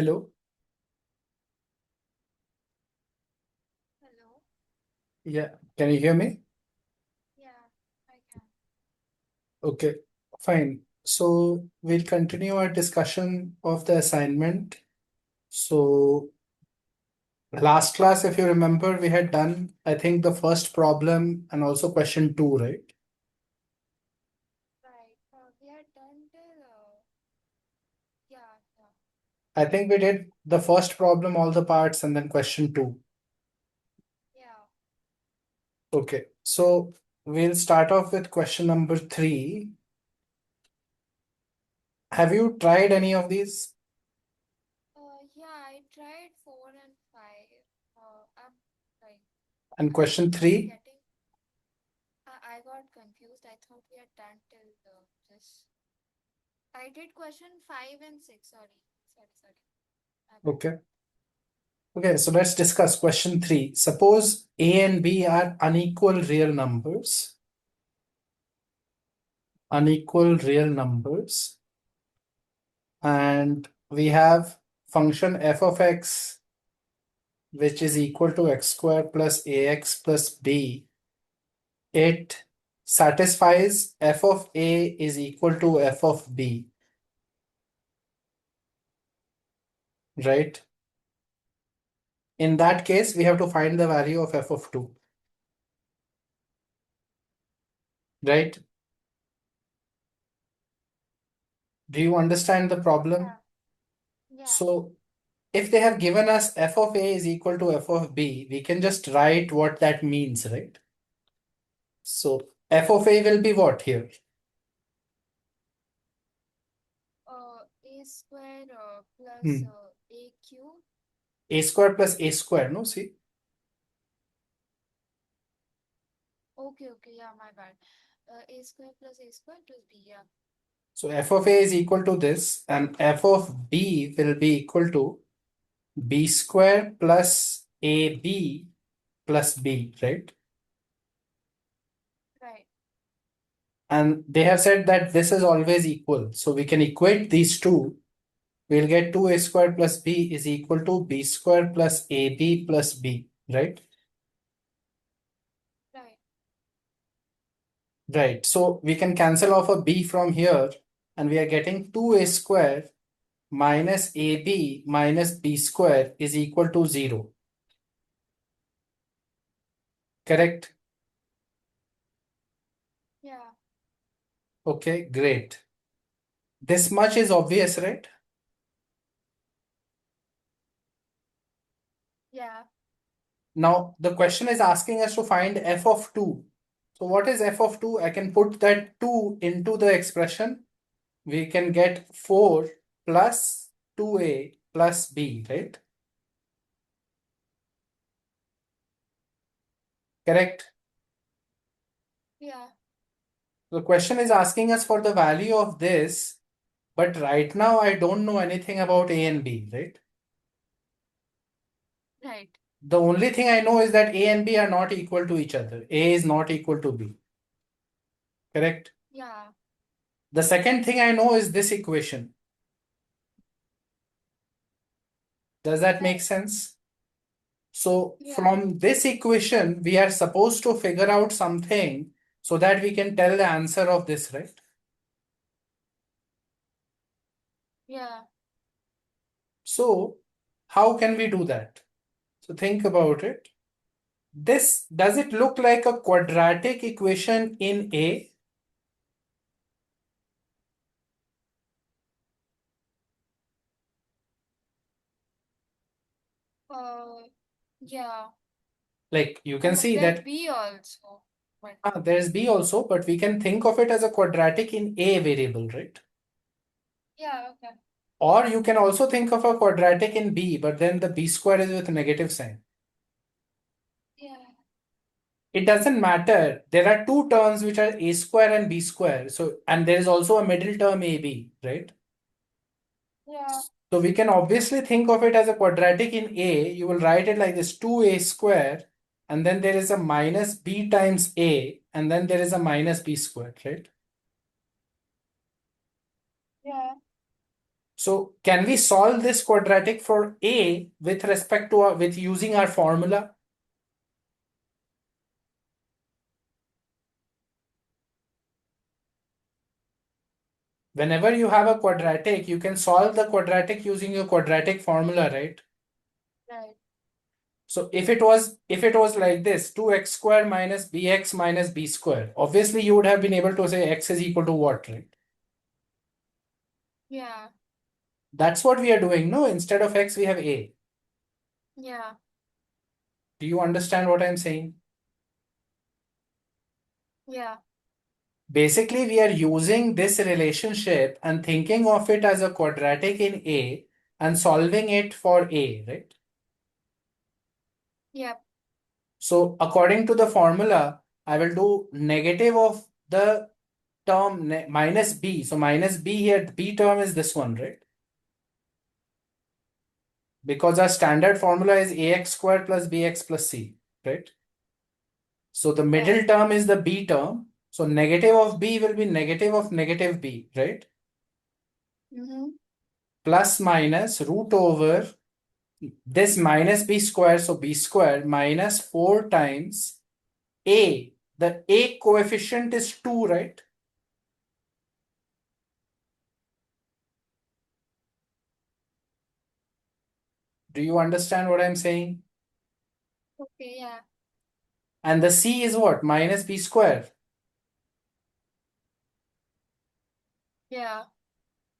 Hello. Hello. Yeah. Can you hear me? Yeah, I can. Okay. Fine. So we'll continue our discussion of the assignment. So last class, if you remember, we had done, I think, the first problem and also question two, right? Right. We are done till yeah. I think we did the first problem, all the parts, and then question two. Yeah. Okay. So we'll start off with question number three. Have you tried any of these? Yeah, I tried 4 and 5. I'm like And question I'm three? getting. I got confused. I thought we are done till this. I did question 5 and 6. Sorry. My bad. Okay. Okay, so let's discuss question three. Suppose A and B are unequal real numbers, and we have function f of x, which is equal to x squared plus ax plus b. It satisfies f of a is equal to f of b, right? In that case, we have to find the value of f of 2, right? Do you understand the problem? Yeah. Yeah. So if they have given us f of a is equal to f of b, we can just write what that means, right? So f of a will be what here? A square plus Hmm. a cube. A square plus a square, no? See? Okay. Yeah, my bad. A square plus a square plus b. Yeah. So f of a is equal to this, and f of b will be equal to b square plus ab plus b, right? Right. And they have said that this is always equal. So we can equate these two. We'll get 2a square plus b is equal to b square plus ab plus b, right? Right. Right. So we can cancel off a b from here, and we are getting 2a square minus ab minus b square is equal to 0. Correct? Yeah. Okay, great. This much is obvious, right? Yeah. Now, the question is asking us to find f of 2. So what is f of 2? I can put that 2 into the expression. We can get 4 plus 2a plus b, right? Correct? Yeah. The question is asking us for the value of this, but right now I don't know anything about a and b, right? Right. The only thing I know is that a and b are not equal to each other. A is not equal to b. Correct? Yeah. The second thing I know is this equation. Does that make Right. sense? So Yeah. from this equation, we are supposed to figure out something so that we can tell the answer of this, right? Yeah. So how can we do that? So think about it. This, does it look like a quadratic equation in A? Uh, yeah. Like you can see There that be also, but there's B also, but we can think of it as a quadratic in A variable, right? yeah. Okay. Or you can also think of a quadratic in B, but then the B square is with a negative sign. Yeah. It doesn't matter. There are two terms which are A square and B square. So, and there is also a middle term AB, right? Yeah. So we can obviously think of it as a quadratic in A. You will write it like this 2A square, and then there is a minus B times A, and then there is a minus B squared, right? Yeah. So can we solve this quadratic for A with respect to with using our formula? Whenever you have a quadratic, you can solve the quadratic using your quadratic formula, right? Right. So if it was like this, 2x square minus bx minus b square, obviously you would have been able to say x is equal to what, right? Yeah. That's what we are doing. No, instead of x, we have a. Yeah. Do you understand what I'm saying? Yeah. Basically, we are using this relationship and thinking of it as a quadratic in A and solving it for A, right? Yep. So according to the formula, I will do negative of the term minus B. So minus B here, B term is this one, right? Because our standard formula is ax squared plus bx plus c, right? So the middle Right. term is the B term. So negative of B will be negative of negative B, right? Mm-hmm. Plus minus root over this minus b square, so b square minus 4 times a. The a coefficient is 2, right? Do you understand what I'm saying? Okay. Yeah. And the c is what? Minus b square Yeah.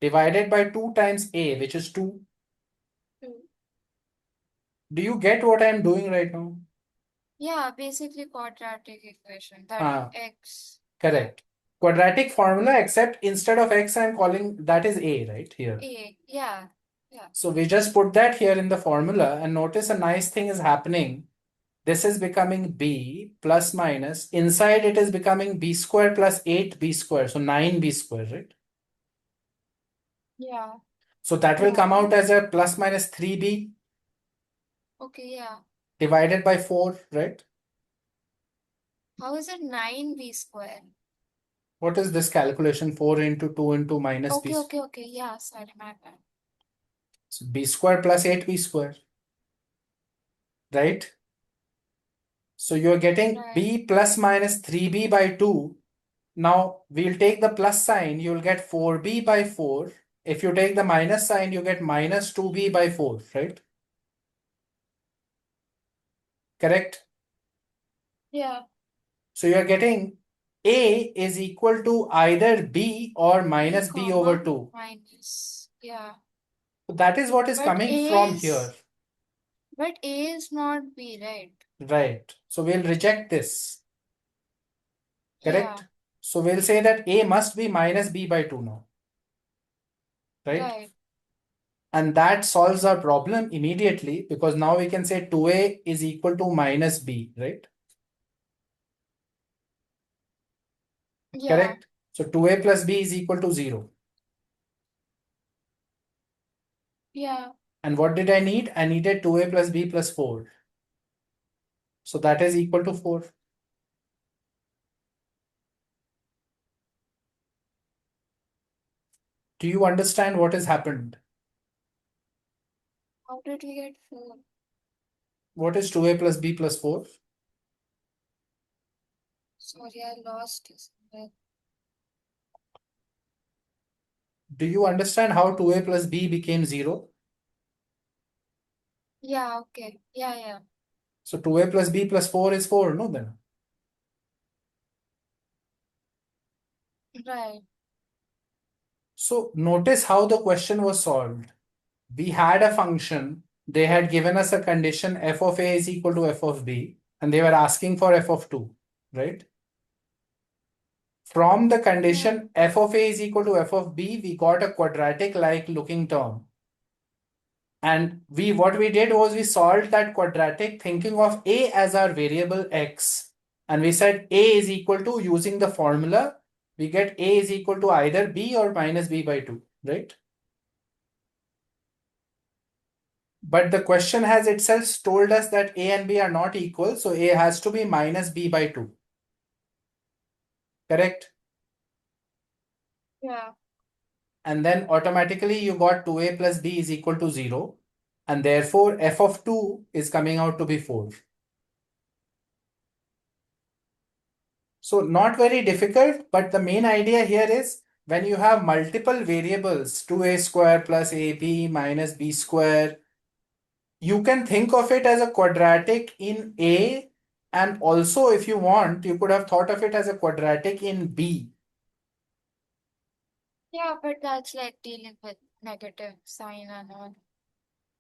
divided by 2 times a, which is 2. True. Do you get what I'm doing right now? Yeah. Basically, quadratic equation. That Ah, x. Yeah. correct. Quadratic formula, except instead of x, I'm calling that is a, right here. A. Yeah. Yeah. So we just put that here in the formula and notice a nice thing is happening. This is becoming b plus minus. Inside it is becoming b square plus 8b square. So 9b square, right? Yeah. So that will Yeah. come out as a plus minus 3b Okay. Yeah. divided by 4, right? How is it 9b square? What is this calculation? 4 into 2 into minus b. Okay. Okay. Okay. Yeah. Sorry. My bad. So b square plus 8b square, right? So you're getting Right. b plus minus 3b by 2. Now we'll take the plus sign, you'll get 4b by 4. If you take the minus sign, you get minus 2b by 4, right? Correct? Yeah. So you're getting a is equal to either b or B minus b over comma 2. minus. Yeah. So that is what is But coming A from is here, but A is not B, right? right? So we'll reject this, Yeah. correct? So we'll say that a must be minus b by 2 now, right? Right. And that solves our problem immediately because now we can say 2a is equal to minus b, right? Yeah. Correct? So 2a plus b is equal to 0. Yeah. And what did I need? I needed 2a plus b plus 4. So that is equal to 4. Do you understand what has happened? How did we get 4? What is 2a plus b plus 4? Sorry, I lost you somewhere. Do you understand how 2a plus b became 0? Yeah, okay. Yeah, yeah. So 2a plus b plus 4 is 4, no then? Right. So notice how the question was solved. We had a function, they had given us a condition f of a is equal to f of b, and they were asking for f of 2, right? From the Yeah. condition f of a is equal to f of b, we got a quadratic like looking term. And what we did was we solved that quadratic thinking of a as our variable x. And we said a is equal to, using the formula, we get a is equal to either b or minus b by 2, right? But the question has itself told us that a and b are not equal, so a has to be minus b by 2. Correct? Yeah. and then automatically you got 2a plus b is equal to 0, and therefore f of 2 is coming out to be 4. So not very difficult, but the main idea here is when you have multiple variables, 2a square plus ab minus b square, you can think of it as a quadratic in A, and also if you want, you could have thought of it as a quadratic in B. Yeah, but that's like dealing with negative sign and all.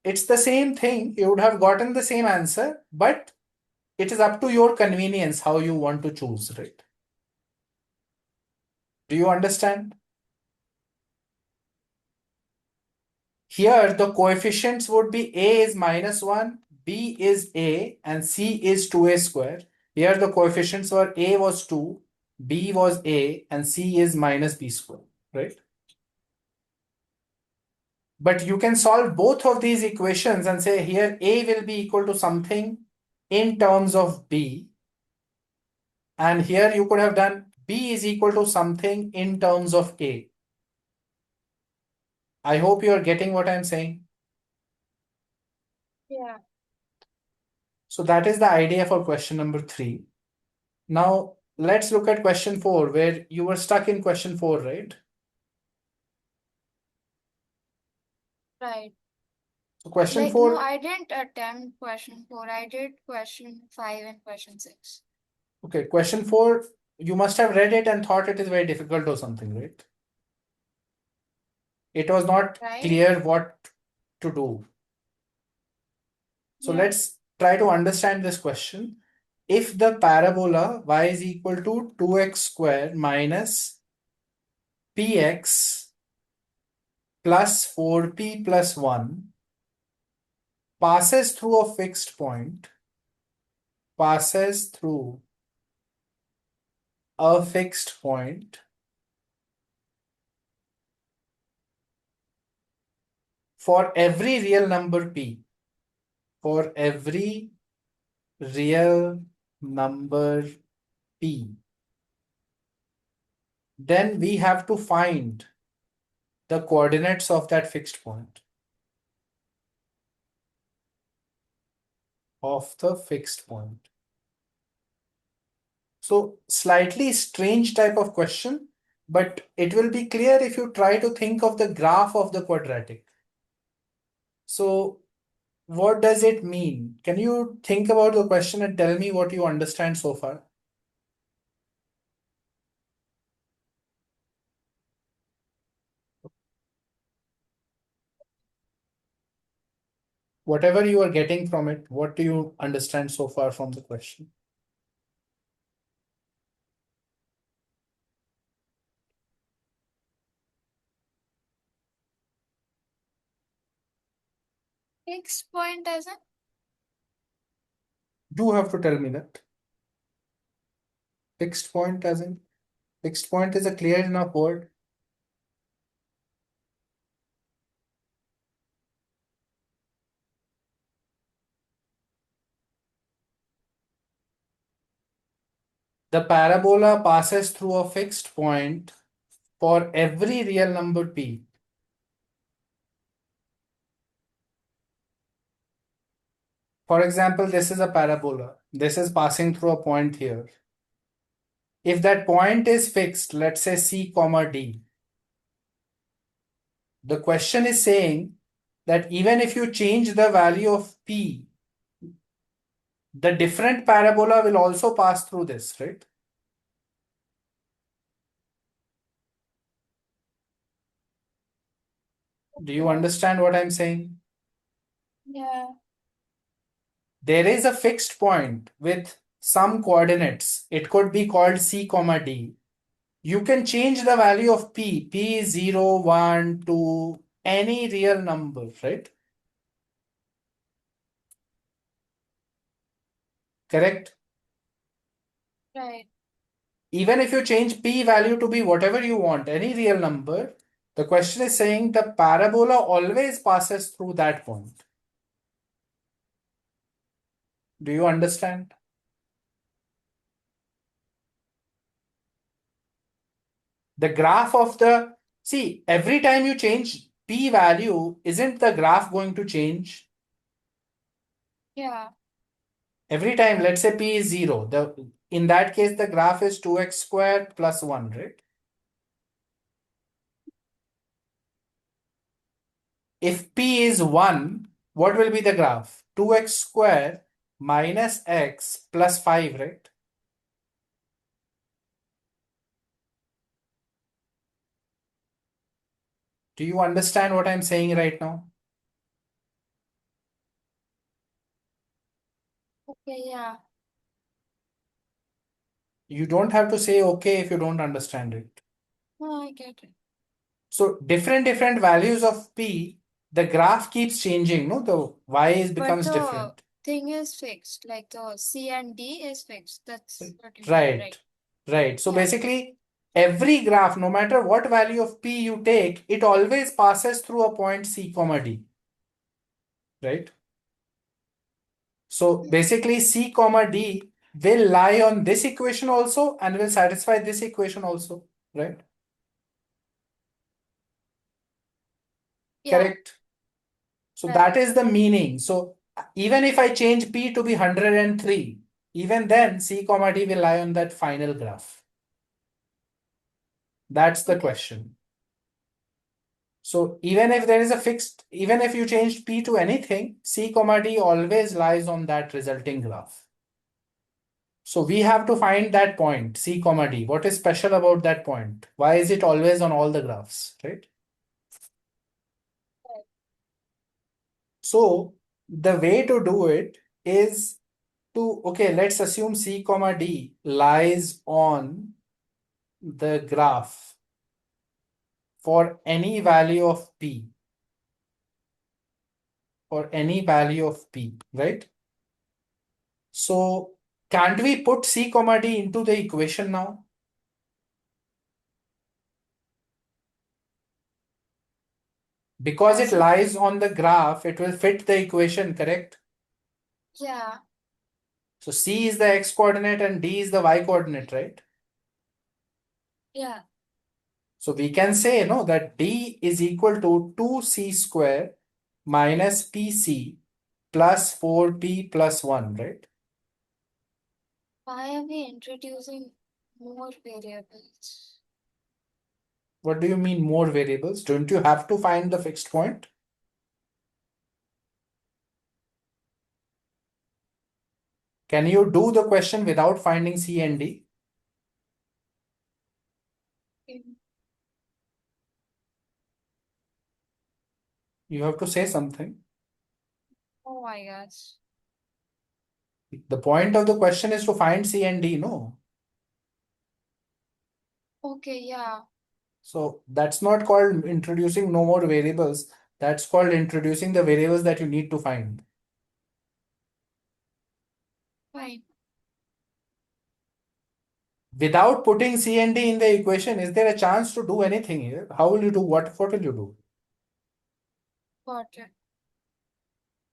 It's the same thing. You would have gotten the same answer, but it is up to your convenience how you want to choose, right? Do you understand? Here, the coefficients would be A is -1, B is A, and C is 2a square. Here, the coefficients were A was 2, B was A, and C is minus B square, right? But you can solve both of these equations and say here A will be equal to something in terms of B. And here you could have done B is equal to something in terms of A. I hope you are getting what I'm saying. Yeah. So that is the idea for question number 3. Now let's look at question 4, where you were stuck in question 4, right? Right. So question Like, no, 4, I didn't attempt question 4. I did question 5 and question 6. okay, question 4, you must have read it and thought it is very difficult or something, right? It was not Right? clear what to do. So Yeah. let's try to understand this question. If the parabola y is equal to 2x square minus px plus 4p plus 1 passes through a fixed point, passes through a fixed point for every real number p, for every real number p, then we have to find the coordinates of that fixed point. Of the fixed point. So slightly strange type of question, but it will be clear if you try to think of the graph of the quadratic. So what does it mean? Can you think about the question and tell me what you understand so far? Whatever you are getting from it, what do you understand so far from the question? Fixed point as in? You have to tell me that. Fixed point as in? Fixed point is a clear enough word. The parabola passes through a fixed point for every real number p. For example, this is a parabola. This is passing through a point here. If that point is fixed, let's say C comma D, the question is saying that even if you change the value of P, the different parabola will also pass through this, right? Do you understand what I'm saying? Yeah. There is a fixed point with some coordinates. It could be called C comma D. You can change the value of P is 0, 1, 2, any real number, right? Correct? Right. Even if you change P value to be whatever you want, any real number, the question is saying the parabola always passes through that point. Do you understand? The graph of the See, every time you change p value, isn't the graph going to change? Yeah. Every time, let's say p is 0. In that case, the graph is 2x squared plus 1, right? If p is 1, what will be the graph? 2x squared minus x plus 5, right? Do you understand what I'm saying right now? Okay, yeah. You don't have to say okay if you don't understand it. No, I get it. So different values of p, the graph keeps changing, no? The But becomes the different. thing is fixed, like the C and D is fixed. That's what you mean, Right, right? right. So Yeah. basically, every graph, no matter what value of p you take, it always passes through a point c comma d, right? So basically, c comma d will lie on this equation also and will satisfy this equation also, right? Yeah. Correct. So Right. that is the meaning. So even if I change p to be 103, even then c comma d will lie on that final graph. That's the Okay. question. So even if there is a fixed, even if you change p to anything, c comma d always lies on that resulting graph. So we have to find that point, c comma d. What is special about that point? Why is it always on all the graphs, right? Right. So the way to do it is to, okay, let's assume c comma d lies on the graph for any value of p, for any value of p, right? So can't we put c comma d into the equation now? Because it As in, lies on the graph, it will fit the equation, correct? yeah. So c is the x coordinate and d is the y coordinate, right? Yeah. So we can say no that d is equal to 2c square minus pc plus 4p plus 1, right? Why are we introducing more variables? What do you mean more variables? Don't you have to find the fixed point? Can you do the question without finding c and d? Mm. You have to say something. Oh my gosh. The point of the question is to find c and d, no? Okay, yeah. So that's not called introducing no more variables. That's called introducing the variables that you need to find. Fine. Without putting C and D in the equation, is there a chance to do anything here? How will you do? What will you do? Got it.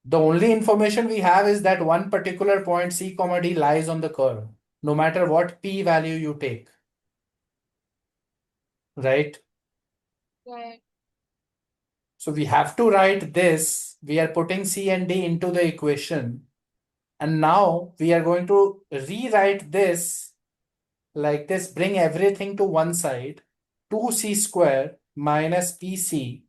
The only information we have is that one particular point C comma D lies on the curve, no matter what P value you take, right? Right. So we have to write this. We are putting C and D into the equation. And now we are going to rewrite this like this, bring everything to one side. 2c square minus pc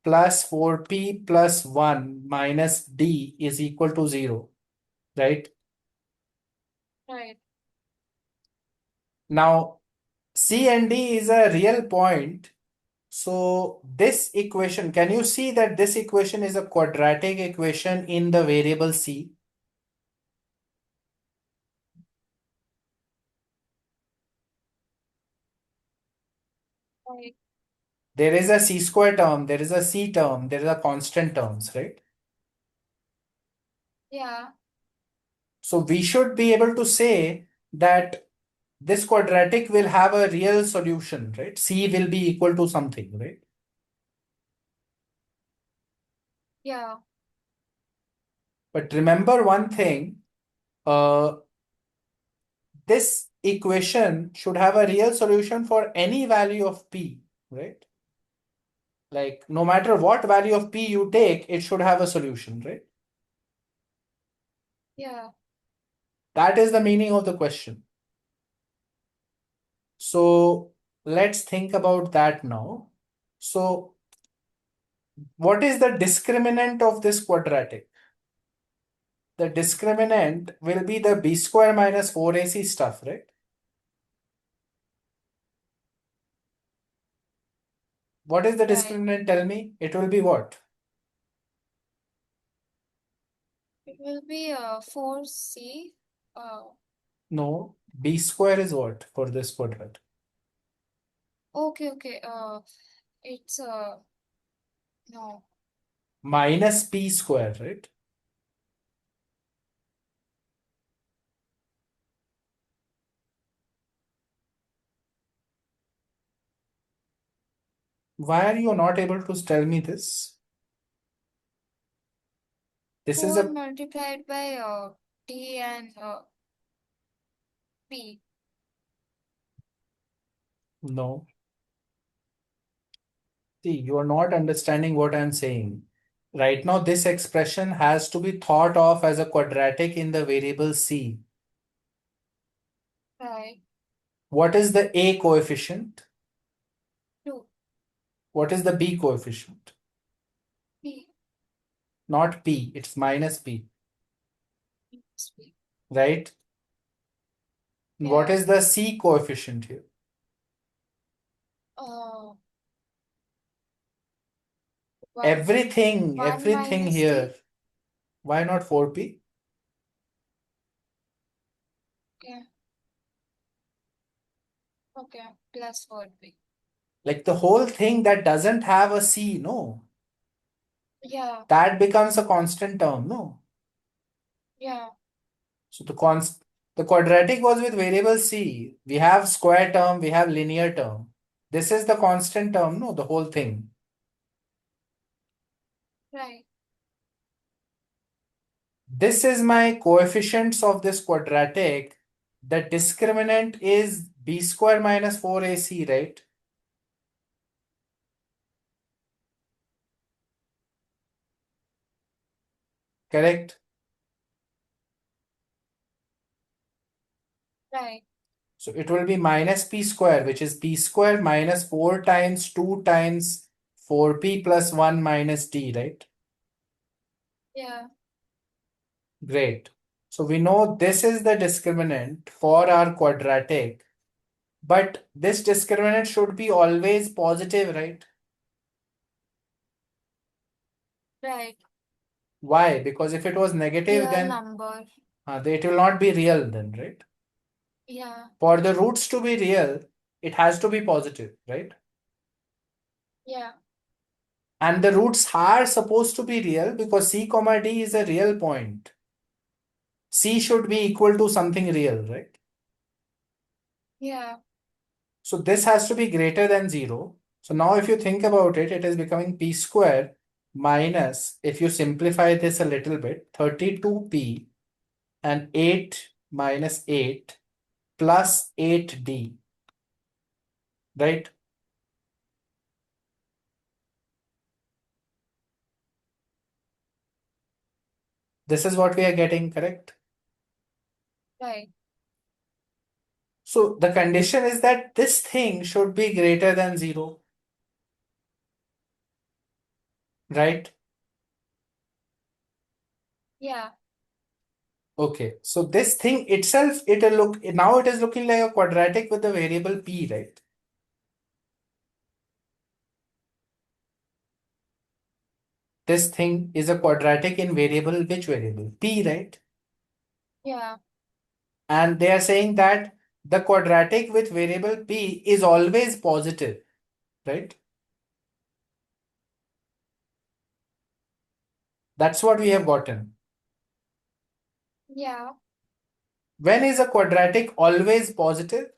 plus 4p plus 1 minus d is equal to 0, right? Right. Now, c and d is a real point. So this equation, can you see that this equation is a quadratic equation in the variable c? Right. There is a c square term, there is a c term, there is a constant terms, right? Yeah. So we should be able to say that this quadratic will have a real solution, right? C will be equal to something, right? Yeah. But remember one thing, uh, this equation should have a real solution for any value of P, right? Like no matter what value of p you take, it should have a solution, right? Yeah. That is the meaning of the question. So let's think about that now. So what is the discriminant of this quadratic? The discriminant will be the b square minus 4ac stuff, right? What is the Right. discriminant? Tell me. It will be what? It will be 4C. Uh, No. B square is what for this quadrant? okay, okay. It's no. Minus p square, right? Why are you not able to tell me this? This is 4 a multiplied by D and P. no. See, you are not understanding what I'm saying. Right now, this expression has to be thought of as a quadratic in the variable c. Right. What is the a coefficient? 2. What is the b coefficient? P. Not p, it's minus p, Minus P. right? What Yeah. is the c coefficient here? Uh, 1. Everything, 1 everything minus here. T. Why not 4p? Okay. Okay. Plus 4P. Like the whole thing that doesn't have a c, no? Yeah. That becomes a constant term, no? Yeah. So the quadratic was with variable c. We have square term, we have linear term. This is the constant term, no? The whole thing. Right. This is my coefficients of this quadratic. The discriminant is b square minus 4ac, right? Correct? Right. So it will be minus p square, which is p square minus 4 times 2 times 4p plus 1 minus d, right? Yeah. Great. So we know this is the discriminant for our quadratic, but this discriminant should be always positive, right? Right. Why? Because if it was negative, Real then number. it will not be real then, right? Yeah. For the roots to be real, it has to be positive, right? Yeah. And the roots are supposed to be real because c comma d is a real point. C should be equal to something real, right? Yeah. So this has to be greater than 0. So now if you think about it, it is becoming p square minus, if you simplify this a little bit, 32p and 8 minus 8 plus 8d, right? This is what we are getting, correct? Right. So the condition is that this thing should be greater than 0, right? Yeah. Okay, so this thing itself, it will look, now it is looking like a quadratic with the variable p, right? This thing is a quadratic in variable, which variable? P, right? Yeah. And they are saying that the quadratic with variable p is always positive, right? That's what we have gotten. Yeah. When is a quadratic always positive?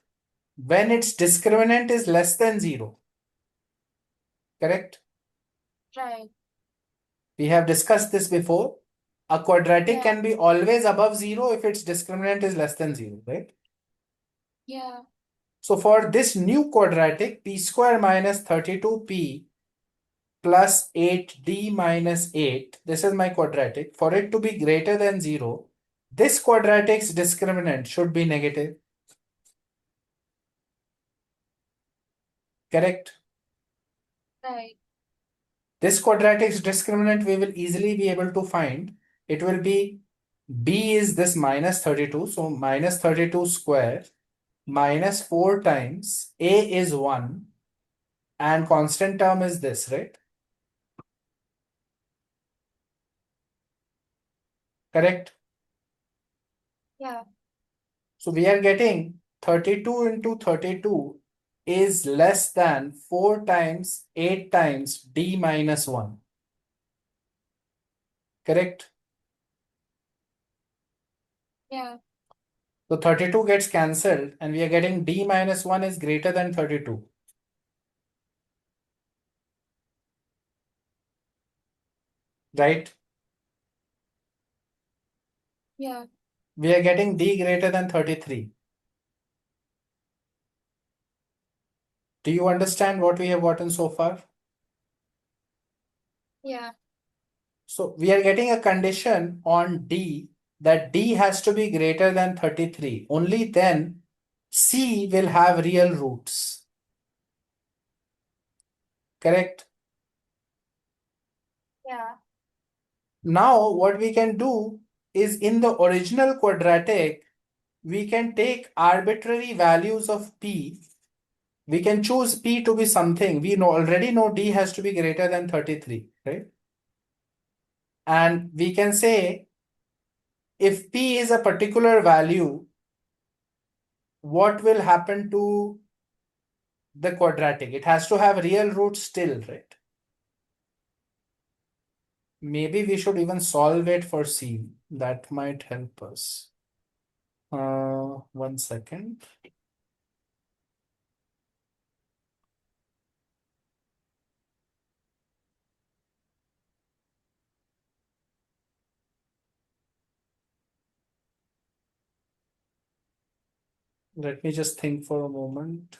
When its discriminant is less than 0, correct? Right. We have discussed this before. A quadratic Yeah. can be always above 0 if its discriminant is less than 0, right? Yeah. So for this new quadratic, p square minus 32p plus 8d minus 8, this is my quadratic, for it to be greater than 0, this quadratic's discriminant should be negative. Correct? Right. This quadratic's discriminant we will easily be able to find. It will be b is this minus 32, so minus 32 square minus 4 times a is 1 and constant term is this, right? Correct? Yeah. So we are getting 32 into 32 is less than 4 times 8 times d minus 1. Correct? Yeah. So 32 gets cancelled and we are getting d minus 1 is greater than 32. Right? Yeah. We are getting d greater than 33. Do you understand what we have gotten so far? Yeah. So we are getting a condition on d that d has to be greater than 33. Only then c will have real roots. Correct? Yeah. Now what we can do is in the original quadratic, we can take arbitrary values of p. We can choose p to be something. We already know d has to be greater than 33, right? And we can say if p is a particular value, what will happen to the quadratic? It has to have real roots still, right? Maybe we should even solve it for c. That might help us. 1 second. Let me just think for a moment.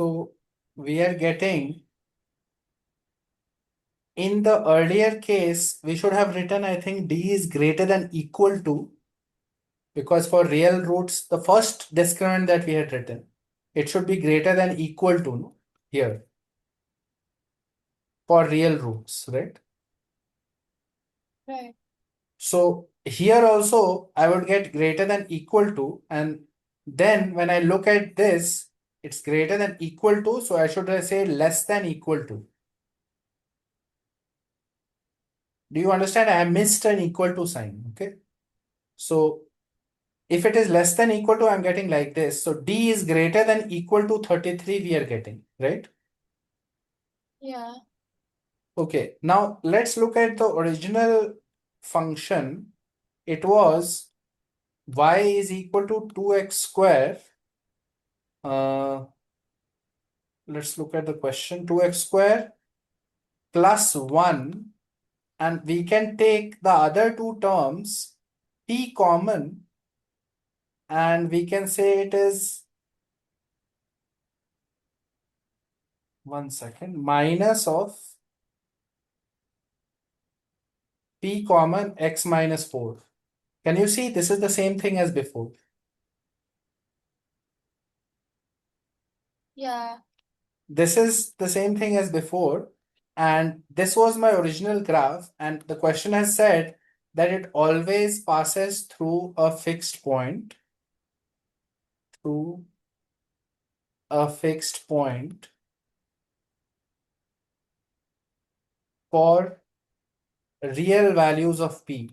So we are getting, in the earlier case, we should have written, I think d is greater than equal to, because for real roots, the first discriminant that we had written, it should be greater than equal to, no? Here, for real roots, right? Right. So here also, I would get greater than equal to, and then when I look at this, it's greater than equal to, so I should say less than equal to. Do you understand? I missed an equal to sign, okay? So if it is less than equal to, I'm getting like this. So d is greater than equal to 33 we are getting, right? Yeah. Okay, now let's look at the original function. It was y is equal to 2x square. Let's look at the question. 2x square plus 1, and we can take the other two terms p common, and we can say it is 1 second minus of p common x minus 4. Can you see this is the same thing as before? Yeah. This is the same thing as before, and this was my original graph, and the question has said that it always passes through a fixed point, through a fixed point for real values of P.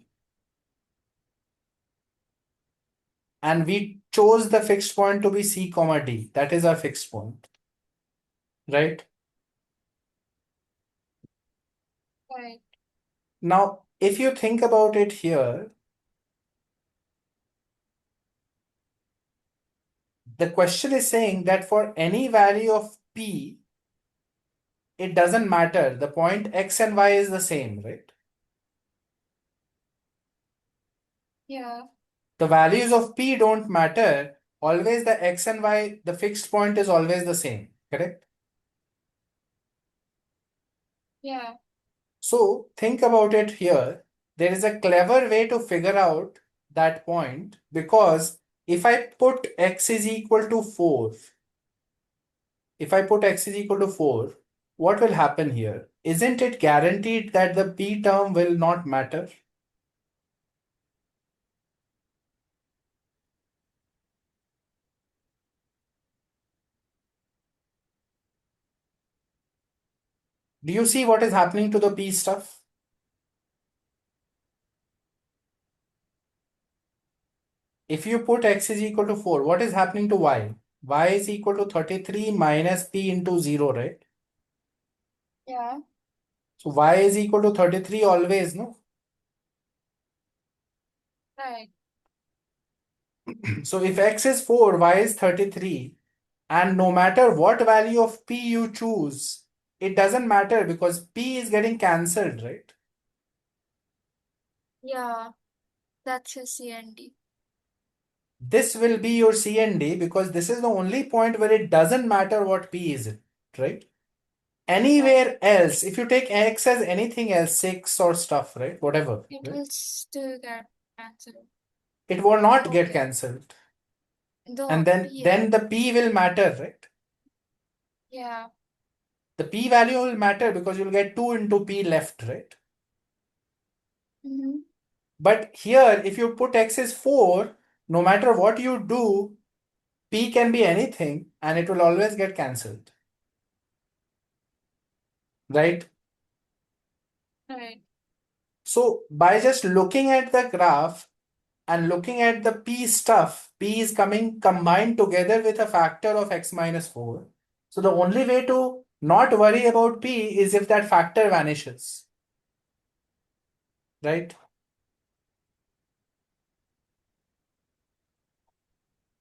And we chose the fixed point to be C comma D. That is our fixed point. Right? Right. Now, if you think about it here, the question is saying that for any value of P, it doesn't matter. The point X and Y is the same, right? Yeah. The values of P don't matter. Always the X and Y, the fixed point is always the same, correct? Yeah. So think about it here. There is a clever way to figure out that point, because if I put X is equal to 4, if I put X is equal to 4, what will happen here? Isn't it guaranteed that the P term will not matter? Do you see what is happening to the P stuff? If you put X is equal to 4, what is happening to Y? Y is equal to 33 minus P into 0, right? Yeah. So Y is equal to 33 always, no? Right. So if X is 4, Y is 33, and no matter what value of P you choose, it doesn't matter because P is getting cancelled, right? Yeah. That's your C and D. This will be your C and D because this is the only point where it doesn't matter what P is, right? Right. Anywhere else, if you take X as anything else, 6 or stuff, right? Whatever, It right? will still get answered. It will not get Okay. cancelled. And The then, P, then the P will matter, right? yeah. The P value will matter because you'll get 2 into P left, right? Mm-hmm. But here, if you put X is 4, no matter what you do, P can be anything and it will always get cancelled, right? Right. So by just looking at the graph and looking at the P stuff, P is coming combined together with a factor of X minus 4. So the only way to not worry about P is if that factor vanishes, right?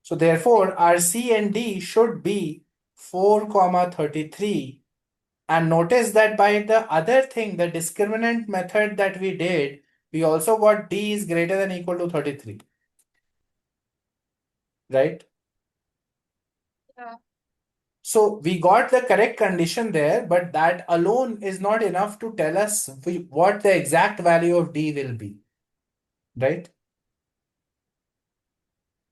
So therefore, our C and D should be 4 comma 33. And notice that by the other thing, the discriminant method that we did, we also got D is greater than equal to 33, right? Yeah. So we got the correct condition there, but that alone is not enough to tell us what the exact value of D will be, right?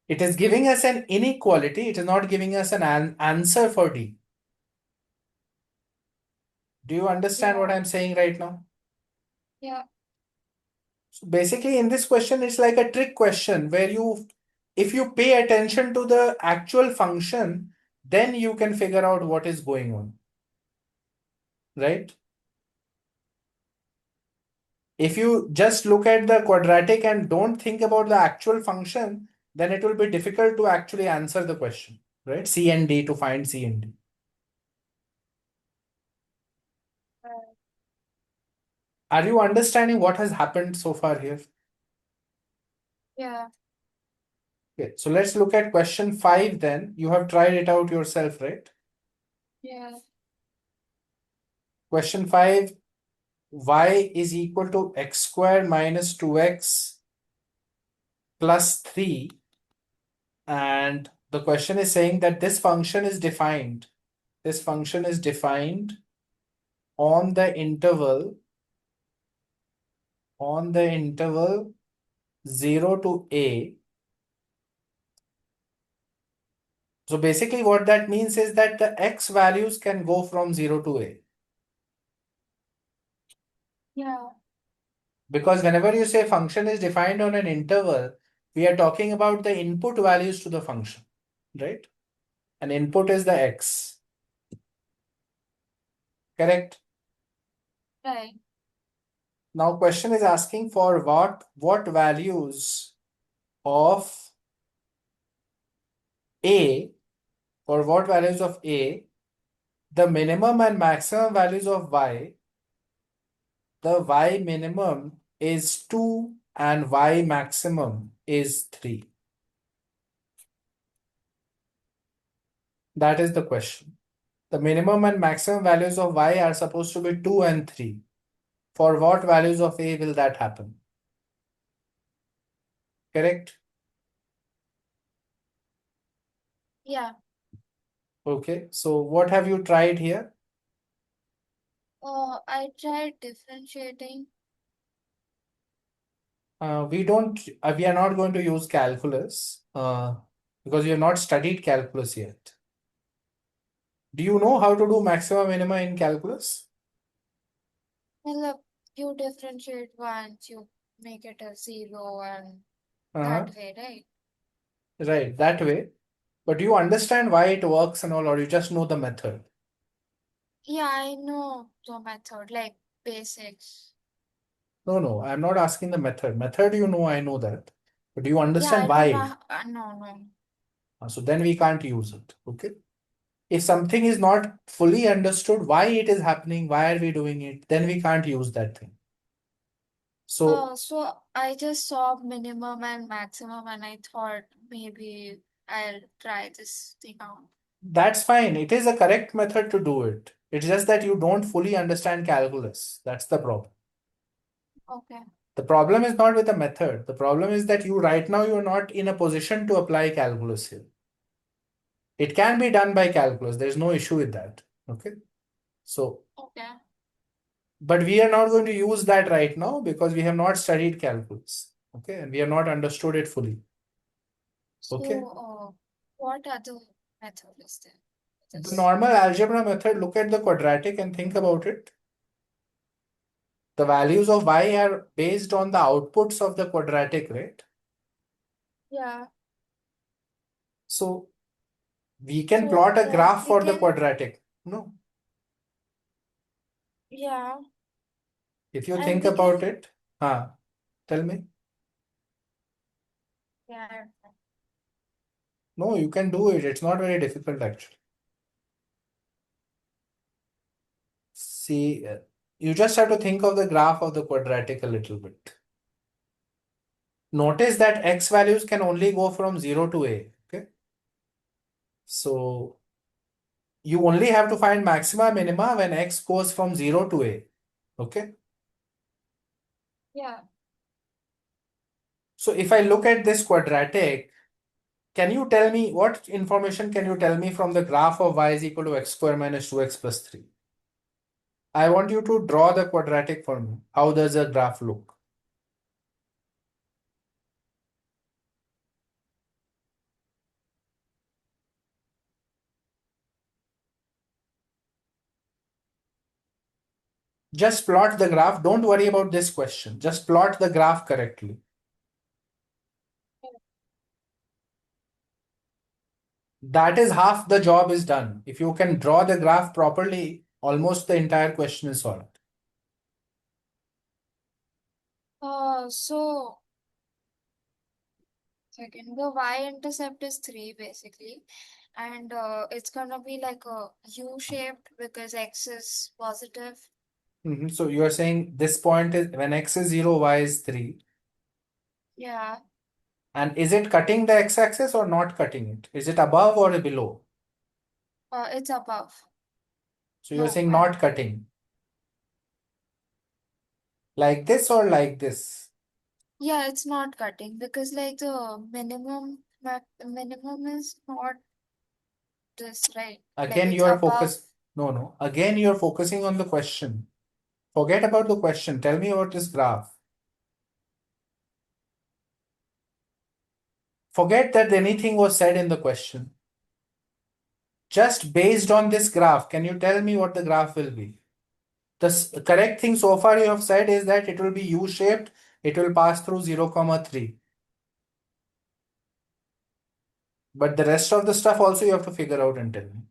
It is giving us an inequality. It is not giving us an answer for D. Do you understand what Yeah. I'm saying right now? Yeah. So basically, in this question, it's like a trick question where if you pay attention to the actual function, then you can figure out what is going on, right? If you just look at the quadratic and don't think about the actual function, then it will be difficult to actually answer the question, right? C and D, to find C and D. Right. Are you understanding what has happened so far here? Yeah. Okay, so let's look at question 5 then. You have tried it out yourself, right? Yeah. Question 5, y is equal to x square minus 2x plus 3. And the question is saying that this function is defined. This function is defined on the interval 0 to a. So basically what that means is that the x values can go from 0 to a. Yeah. Because whenever you say function is defined on an interval, we are talking about the input values to the function, right? And input is the x, correct? Right. Now question is asking for what values of A, for what values of A, the minimum and maximum values of Y, the Y minimum is 2 and Y maximum is 3. That is the question. The minimum and maximum values of Y are supposed to be 2 and 3. For what values of A will that happen? Correct? Yeah. Okay. So what have you tried here? I tried differentiating. We are not going to use calculus because we have not studied calculus yet. Do you know how to do maxima minima in calculus? Well, you differentiate once, you make it a zero and Uh-huh. that way, right? Right, that way. But do you understand why it works and all, or you just know the method? Yeah, I know the method, like basics. No, no, I'm not asking the method. Method, you know, I know that. But do you Yeah, I understand don't why? know. No, no. So then we can't use it. Okay. If something is not fully understood why it is happening, why are we doing it, then we can't use that thing. So So I just saw minimum and maximum and I thought maybe I'll try this thing out. that's fine. It is a correct method to do it. It's just that you don't fully understand calculus. That's the problem. Okay. The problem is not with the method. The problem is that you right now you're not in a position to apply calculus here. It can be done by calculus. There's no issue with that. Okay. So, Okay. but we are not going to use that right now because we have not studied calculus. Okay. And we have not understood it fully. Okay. So, what other method is there? The This. normal algebra method, look at the quadratic and think about it. The values of y are based on the outputs of the quadratic, right? Yeah. So we can So plot a then graph we for the can, quadratic. No, yeah, if you and think we about can, it, tell me. yeah. No, you can do it. It's not very difficult actually. See, you just have to think of the graph of the quadratic a little bit. Notice that x values can only go from 0 to a. Okay. So you only have to find maxima minima when x goes from 0 to a. Okay. Yeah. So if I look at this quadratic, can you tell me what information can you tell me from the graph of y is equal to x square minus 2x plus 3? I want you to draw the quadratic for me. How does the graph look? Just plot the graph. Don't worry about this question. Just plot the graph correctly. That is half the job is done. If you can draw the graph properly, almost the entire question is solved. So second, the y-intercept is 3 basically, and it's gonna be like a U-shaped because x is positive. So you are saying this point is when x is 0, y is 3. Yeah, And is it cutting the x-axis or not cutting it? Is it above or below? it's above. So you're No, saying not cutting. Like this or like this? yeah, it's not cutting because like the minimum is not this, right? Like Again, it's you are above. focused. No, no. Again, you're focusing on the question. Forget about the question. Tell me about this graph. Forget that anything was said in the question. Just based on this graph, can you tell me what the graph will be? The correct thing so far you have said is that it will be U-shaped. It will pass through 0, comma 3. But the rest of the stuff also you have to figure out and tell me.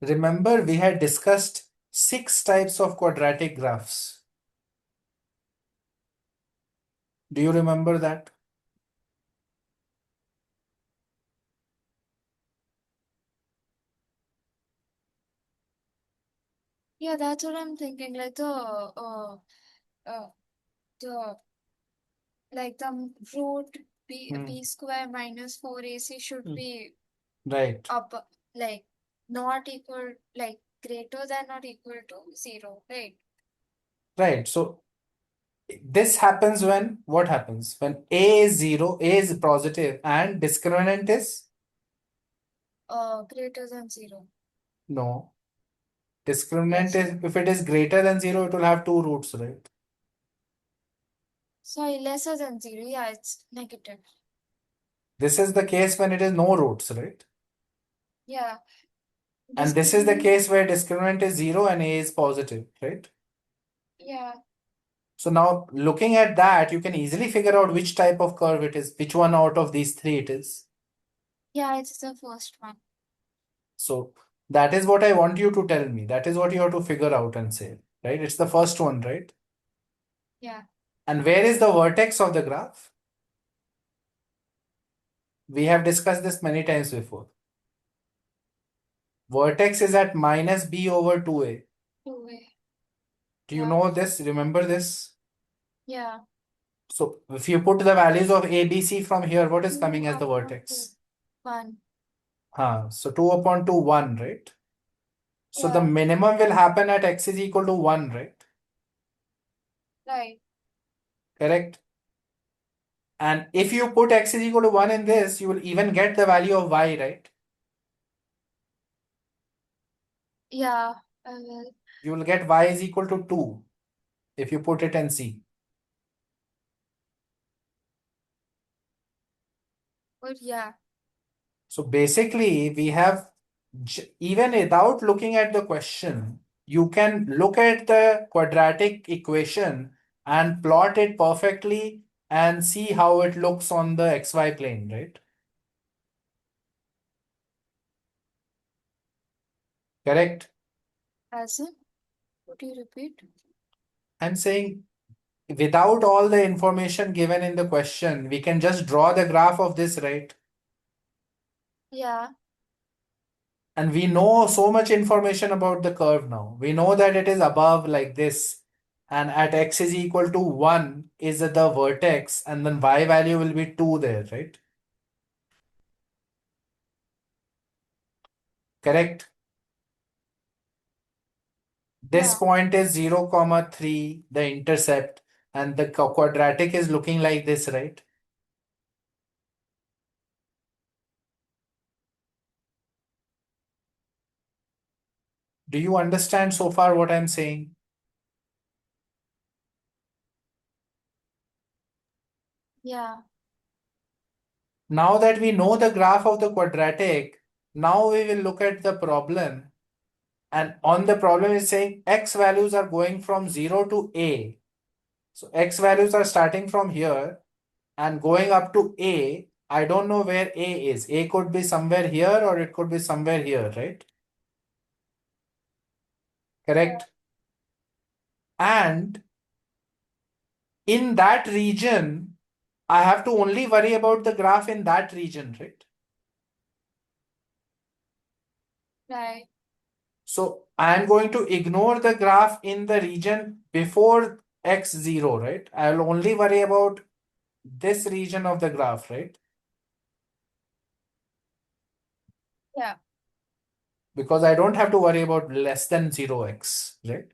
Remember, we had discussed 6 types of quadratic graphs. Do you remember that? Yeah, that's what I'm thinking. Like the like the root b square minus 4ac should be Right. up, like not equal, like greater than or equal to 0, right? Right. So this happens when what happens? When A is 0, A is positive and discriminant is Greater than 0. no. Discriminant Yes. is if it is greater than 0, it will have 2 roots, right? Sorry, lesser than 0. Yeah, it's negative. This is the case when it is no roots, right? Yeah. And this is the Discriminant. case where discriminant is 0 and A is positive, right? Yeah. So now looking at that, you can easily figure out which type of curve it is, which one out of these 3 it is. Yeah, it's the first one. So that is what I want you to tell me. That is what you have to figure out and say, right? It's the first one, right? Yeah. And where is the vertex of the graph? We have discussed this many times before. Vertex is at minus b over 2a. 2a. Do you Yeah. know this? Remember this? Yeah. So if you put the values of a, b, c from here, what is 2 coming as the upon 2. vertex? 1. So 2 upon 2, 1, right? So the Yeah. minimum will happen at x is equal to 1, right? Right. Correct. And if you put x is equal to 1 in this, you will even get the value of y, right? Yeah. I will. You will get y is equal to 2 if you put it in C. But yeah. So basically, we have, even without looking at the question, you can look at the quadratic equation and plot it perfectly and see how it looks on the xy plane, right? Correct? As in, would you repeat? I'm saying without all the information given in the question, we can just draw the graph of this, right? Yeah. And we know so much information about the curve now. We know that it is above like this. And at x is equal to 1 is the vertex, and then y value will be 2 there, right? Correct? This Yeah. point is 0, comma 3, the intercept, and the quadratic is looking like this, right? Do you understand so far what I'm saying? Yeah. Now that we know the graph of the quadratic, now we will look at the problem. And on the problem is saying x values are going from 0 to a. So x values are starting from here and going up to a. I don't know where a is. A could be somewhere here or it could be somewhere here, right? Correct. And in that region, I have to only worry about the graph in that region, right? Right. So I am going to ignore the graph in the region before x0, right? I will only worry about this region of the graph, right? Yeah. Because I don't have to worry about less than 0x, right?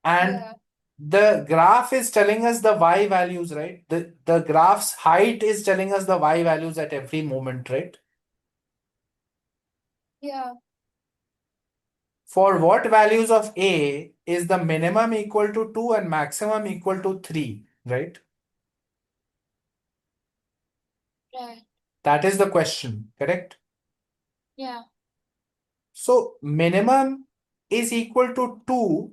And Yeah. the graph is telling us the y values, right? The graph's height is telling us the y values at every moment, right? Yeah. For what values of a is the minimum equal to 2 and maximum equal to 3, right? Right. That is the question, correct? Yeah. So minimum is equal to 2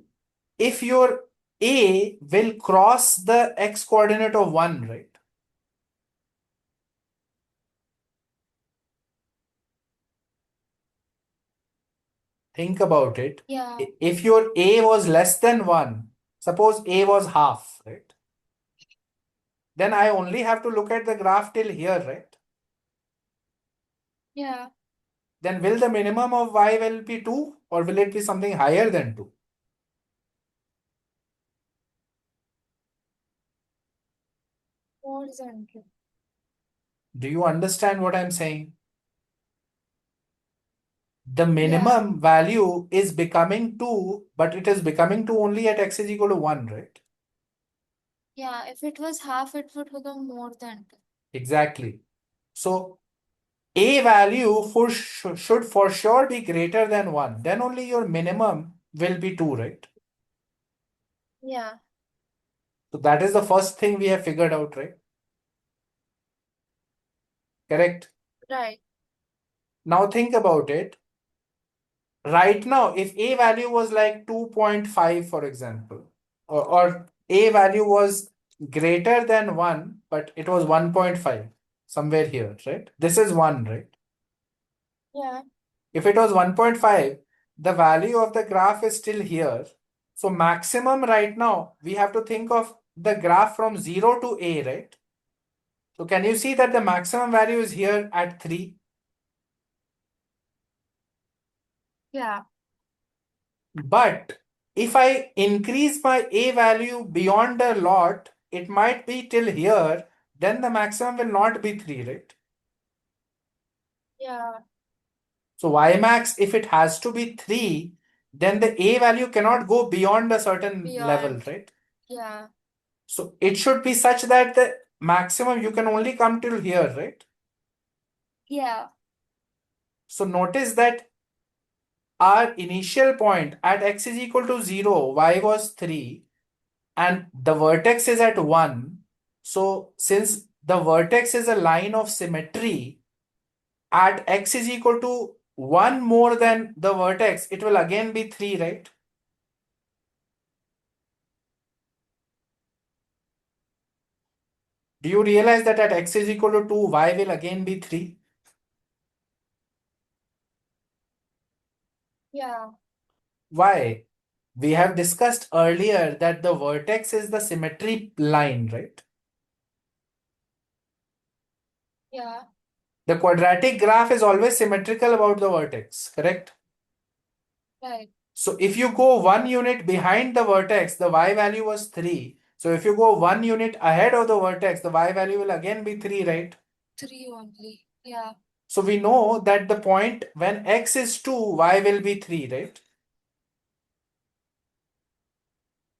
if your a will cross the x coordinate of 1, right? Think about it. Yeah. If your A was less than 1, suppose A was half, right? Then I only have to look at the graph till here, right? Yeah. Then will the minimum of y will be 2 or will it be something higher than 2? Horizontal. Do you understand what I'm saying? The Yeah. minimum value is becoming 2, but it is becoming 2 only at x is equal to 1, right? Yeah. If it was half, it would become more than 2. Exactly. So a value should for sure be greater than 1. Then only your minimum will be 2, right? Yeah. So that is the first thing we have figured out, right? Correct. Right. Now think about it. Right now, if a value was like 2.5, for example, or a value was greater than 1, but it was 1.5, somewhere here, right? This is 1, right? Yeah. If it was 1.5, the value of the graph is still here. So maximum right now, we have to think of the graph from 0 to a, right? So can you see that the maximum value is here at 3? Yeah. But if I increase my a value beyond a lot, it might be till here, then the maximum will not be 3, right? Yeah. So y max, if it has to be 3, then the a value cannot go beyond a certain level, Beyond. right? Yeah. So it should be such that the maximum you can only come till here, right? Yeah. So notice that our initial point at x is equal to 0, y was 3, and the vertex is at 1. So since the vertex is a line of symmetry, at x is equal to 1 more than the vertex, it will again be 3, right? Do you realize that at x is equal to 2, y will again be 3? Yeah. Why? We have discussed earlier that the vertex is the symmetry line, right? Yeah. The quadratic graph is always symmetrical about the vertex, correct? Right. So if you go 1 unit behind the vertex, the y value was 3. So if you go 1 unit ahead of the vertex, the y value will again be 3, right? 3 only. Yeah. So we know that the point when x is 2, y will be 3, right?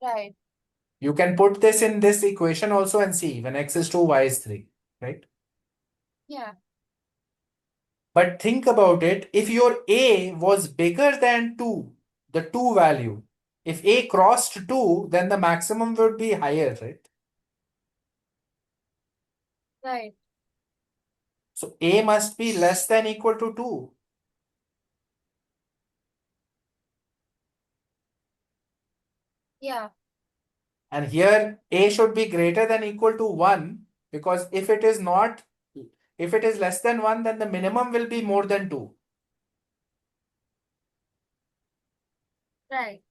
Right. You can put this in this equation also and see when x is 2, y is 3, right? Yeah. But think about it, if your a was bigger than 2, the 2 value, if a crossed 2, then the maximum would be higher, right? Right. So a must be less than equal to 2. Yeah. And here a should be greater than equal to 1, because if it is not, if it is less than 1, then the minimum will be more than 2. Right.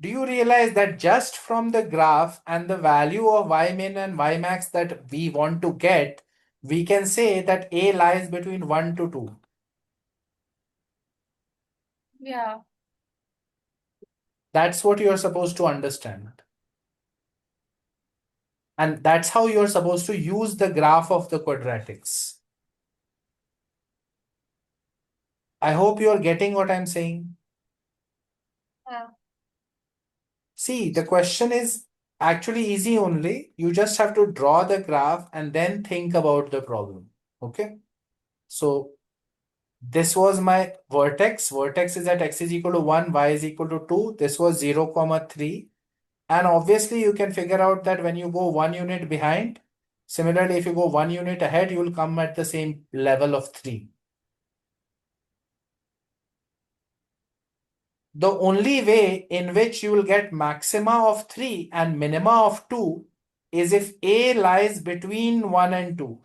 Do you realize that just from the graph and the value of y min and y max that we want to get, we can say that a lies between 1 to 2. Yeah. That's what you're supposed to understand. And that's how you're supposed to use the graph of the quadratics. I hope you're getting what I'm saying. Yeah. See, the question is actually easy only. You just have to draw the graph and then think about the problem. Okay. So this was my vertex. Vertex is at x is equal to 1, y is equal to 2. This was 0, comma 3. And obviously you can figure out that when you go 1 unit behind, similarly, if you go 1 unit ahead, you will come at the same level of 3. The only way in which you will get maxima of 3 and minima of 2 is if a lies between 1 and 2.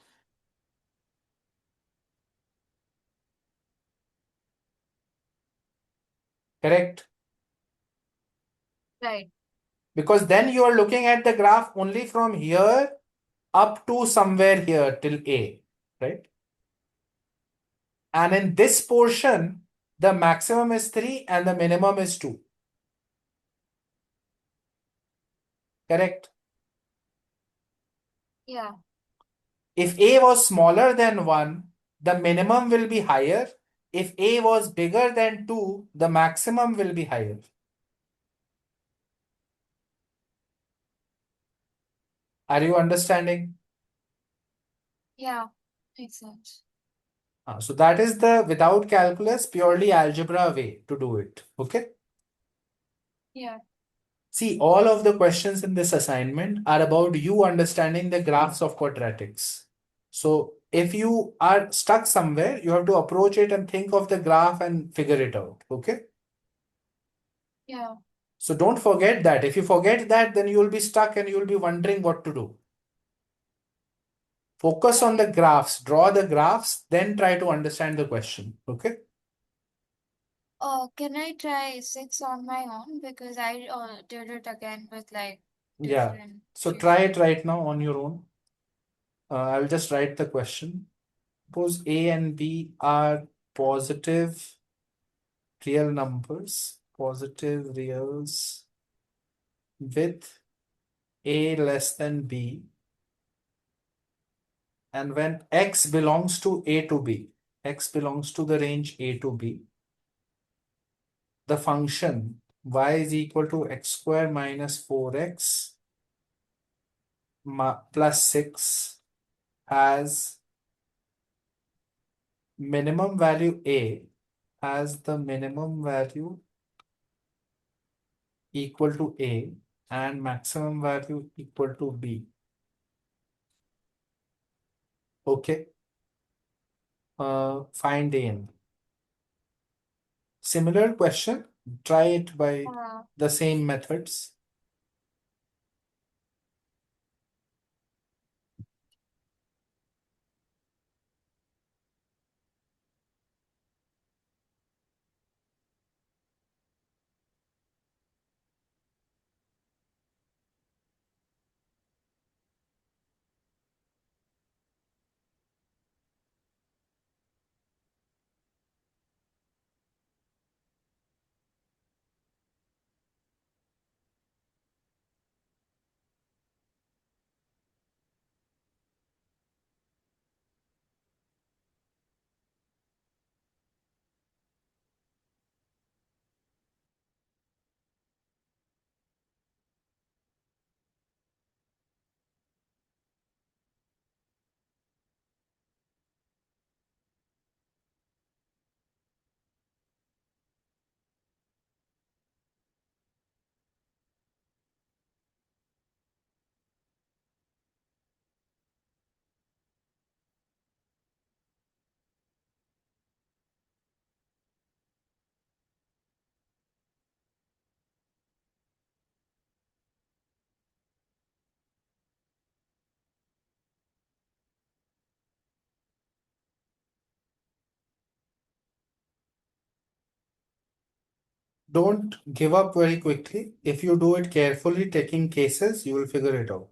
Correct? Right. Because then you are looking at the graph only from here up to somewhere here till A, right? And in this portion, the maximum is 3 and the minimum is 2. Correct? Yeah. If A was smaller than 1, the minimum will be higher. If A was bigger than 2, the maximum will be higher. Are you understanding? Yeah. Makes sense. So that is the without calculus, purely algebra way to do it. Okay. Yeah. See, all of the questions in this assignment are about you understanding the graphs of quadratics. So if you are stuck somewhere, you have to approach it and think of the graph and figure it out. Okay. Yeah. So don't forget that. If you forget that, then you will be stuck and you will be wondering what to do. Focus on Right. the graphs, draw the graphs, then try to understand the question. Okay. Oh, can I try 6 on my own? Because I did it again with like Yeah. different So try shapes. it right now on your own. I'll just write the question. Suppose A and B are positive real numbers, positive reals with A less than B. And when X belongs to A to B, X belongs to the range A to B, the function y is equal to x square minus 4x plus 6 has minimum value A has the minimum value equal to A and maximum value equal to B. Okay. Find A. Similar question. Try it by Uh, the same methods. Don't give up very quickly. If you do it carefully, taking cases, you will figure it out.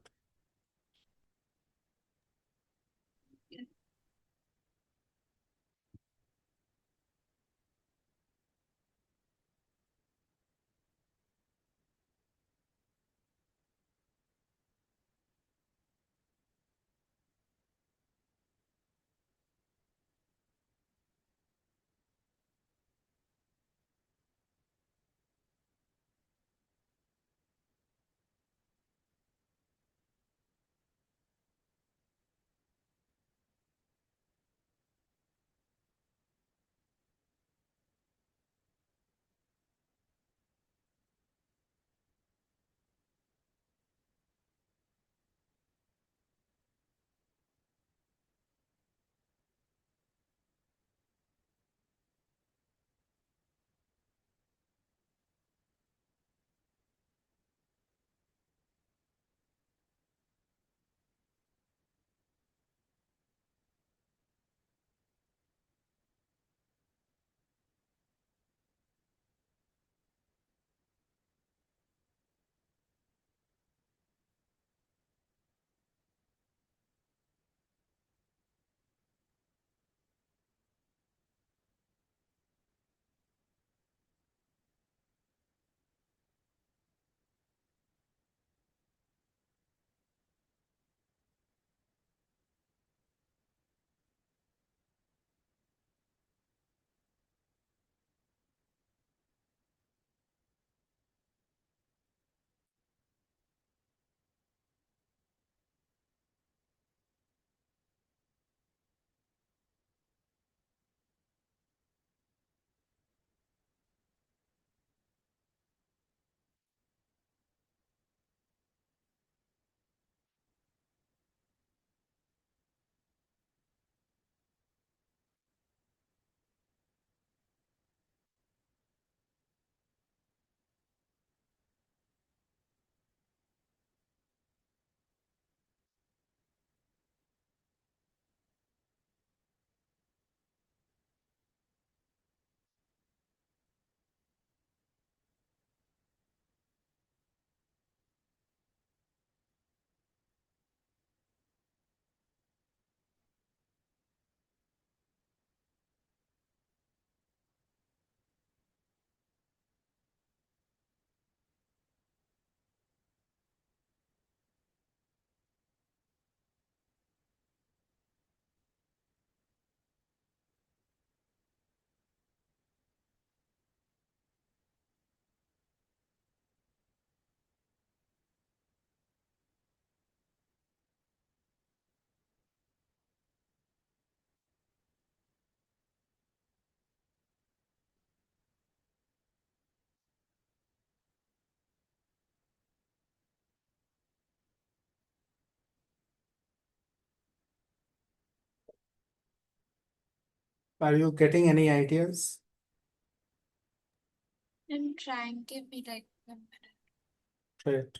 Are you getting any ideas? I'm trying. Give me like 1 minute. Right.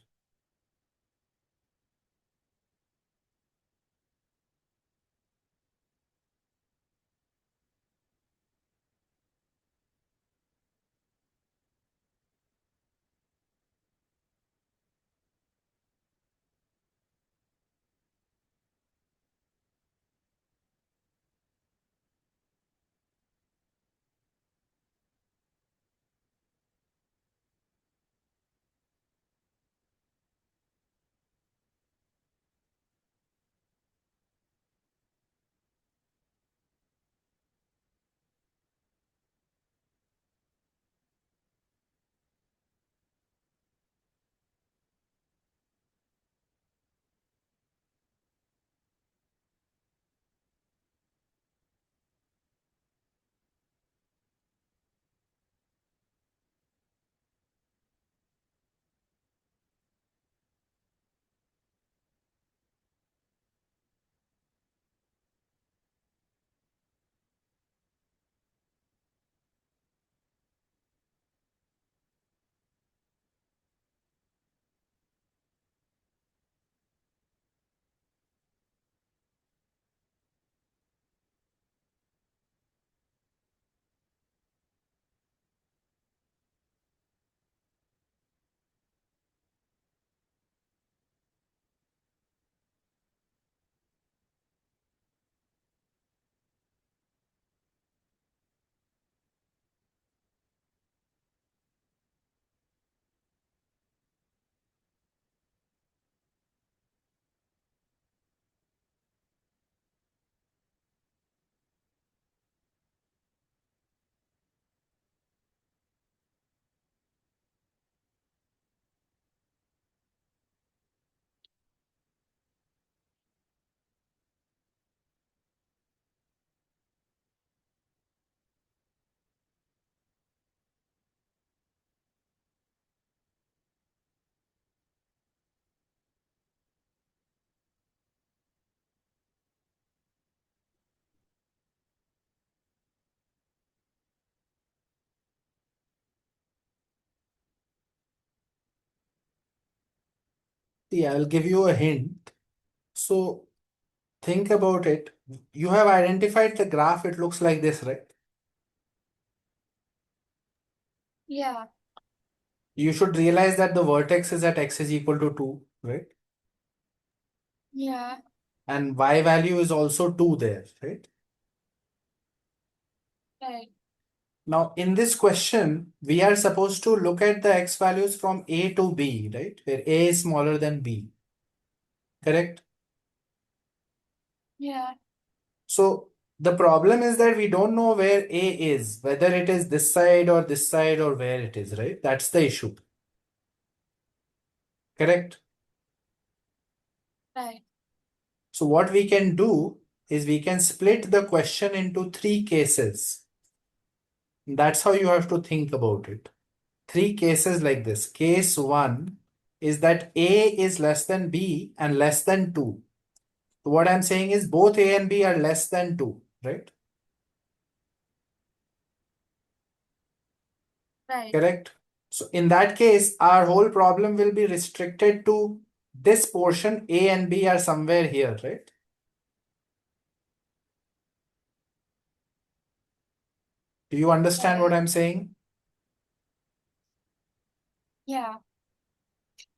See, I'll give you a hint. So think about it. You have identified the graph. It looks like this, right? Yeah. You should realize that the vertex is at x is equal to 2, right? Yeah. And y value is also 2 there, right? Right. Now, in this question, we are supposed to look at the x values from a to b, right? Where a is smaller than b, correct? Yeah. So the problem is that we don't know where a is, whether it is this side or where it is, right? That's the issue, correct? Right. So what we can do is we can split the question into three cases. That's how you have to think about it. Three cases like this. Case one is that A is less than B and less than 2. So what I'm saying is both A and B are less than 2, right? Right. Correct. So in that case, our whole problem will be restricted to this portion. A and B are somewhere here, right? Do you understand what Right. I'm saying? Yeah.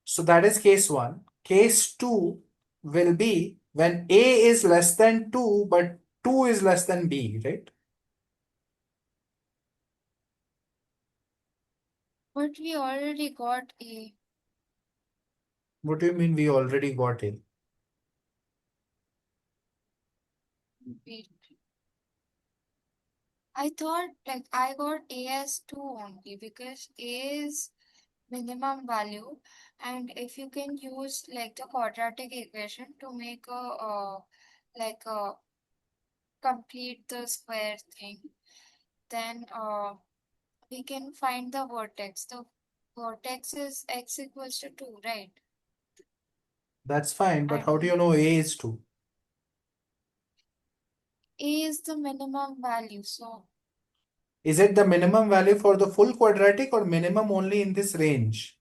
So that is case one. Case two will be when A is less than 2, but 2 is less than B, right? But we already got A. What do you mean we already got A? Wait. I thought like I got A as 2 only because A is minimum value, and if you can use like the quadratic equation to make a like a complete the square thing, then we can find the vertex. The vertex is x equals to 2, right? That's fine, but how do And you know A is 2? A is the minimum value. So, Is it the minimum value for the full quadratic or minimum only in this range?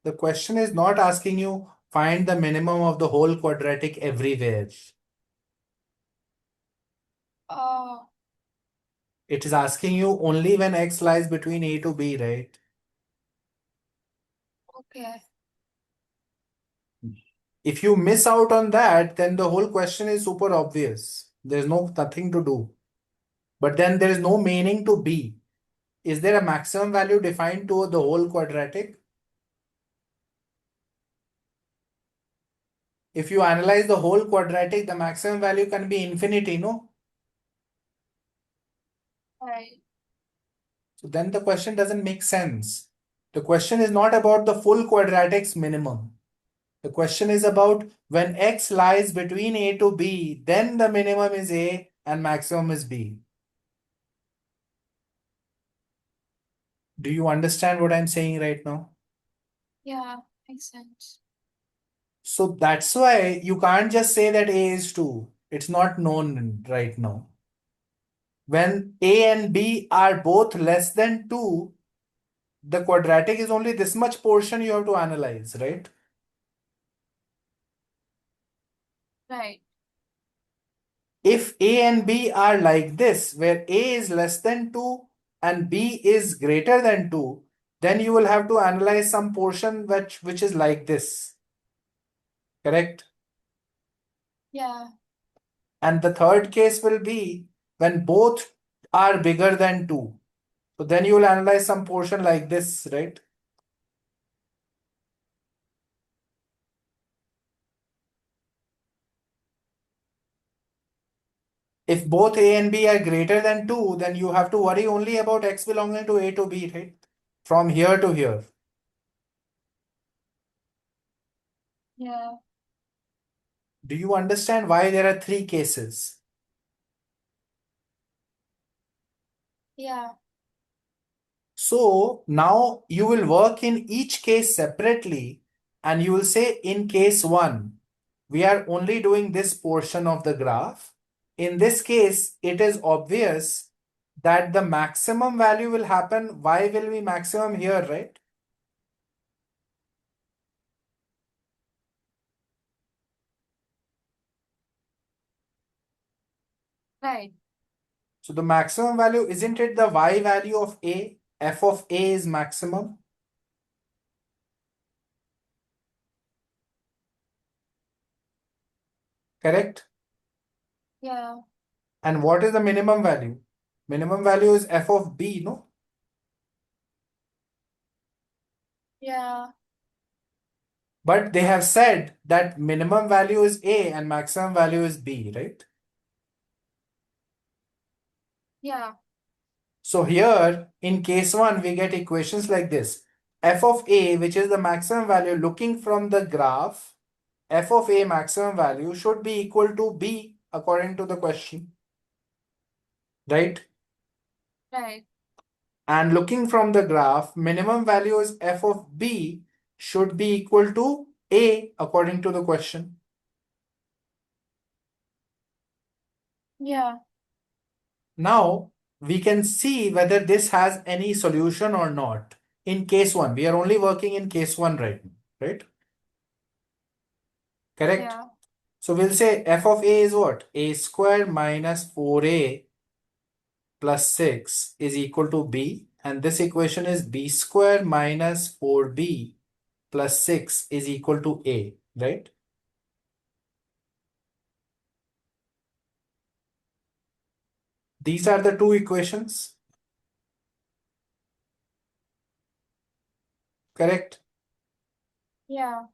The question is not asking you find the minimum of the whole quadratic everywhere. uh, It is asking you only when x lies between a to b, right? okay. If you miss out on that, then the whole question is super obvious. There's nothing to do. But then there is no meaning to b. Is there a maximum value defined to the whole quadratic? If you analyze the whole quadratic, the maximum value can be infinity, no? Right. So then the question doesn't make sense. The question is not about the full quadratic's minimum. The question is about when x lies between a to b, then the minimum is a and maximum is b. Do you understand what I'm saying right now? Yeah, makes sense. So that's why you can't just say that a is 2. It's not known right now. When a and b are both less than 2, the quadratic is only this much portion you have to analyze, right? Right. If a and b are like this, where a is less than 2 and b is greater than 2, then you will have to analyze some portion which is like this. Correct? Yeah. And the third case will be when both are bigger than 2. So then you will analyze some portion like this, right? If both a and b are greater than 2, then you have to worry only about x belonging to a to b, right? From here to here. Yeah. Do you understand why there are three cases? Yeah. So now you will work in each case separately and you will say in case 1, we are only doing this portion of the graph. In this case, it is obvious that the maximum value will happen. Why will be maximum here, right? Right. So the maximum value, isn't it the y value of a? F of a is maximum, correct? Yeah. And what is the minimum value? Minimum value is f of b, no? Yeah. But they have said that minimum value is a and maximum value is b, right? Yeah. So here in case 1, we get equations like this. F of a, which is the maximum value looking from the graph, f of a maximum value should be equal to b according to the question, right? Right. And looking from the graph, minimum value is f of b should be equal to a according to the question. Yeah. Now we can see whether this has any solution or not. In case 1, we are only working in case 1 right now, right? Correct? Yeah. So we'll say f of a is what? A square minus 4a plus 6 is equal to b. And this equation is b square minus 4b plus 6 is equal to a, right? These are the two equations, correct? Yeah.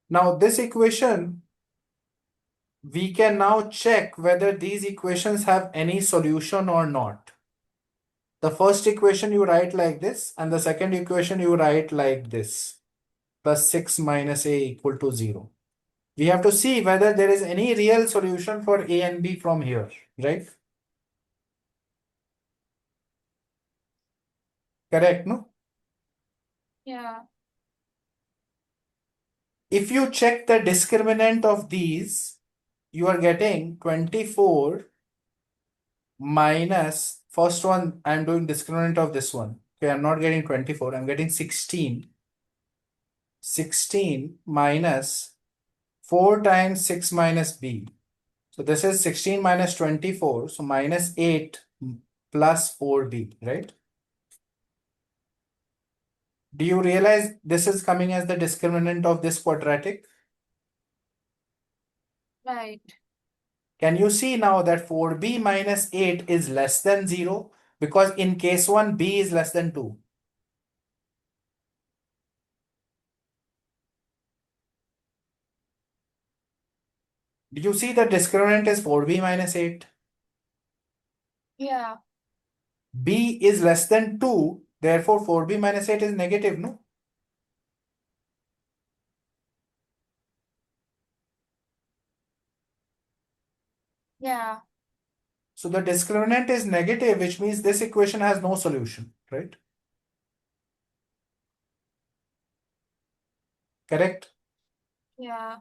Now this equation, we can now check whether these equations have any solution or not. The first equation you write like this, and the second equation you write like this. Plus 6 minus a equal to 0. We have to see whether there is any real solution for a and b from here, right? Correct, no? Yeah. If you check the discriminant of these, you are getting 24 minus first one. I'm doing discriminant of this one. Okay, I'm not getting 24, I'm getting 16. 16 minus 4 times 6 minus b. So this is 16 minus 24. So minus 8 plus 4b, right? Do you realize this is coming as the discriminant of this quadratic? Right. Can you see now that 4b minus 8 is less than 0? Because in case 1, b is less than 2. Did you see the discriminant is 4b minus 8? Yeah. B is less than 2. Therefore, 4b minus 8 is negative, no? Yeah. So the discriminant is negative, which means this equation has no solution, right? Correct? Yeah.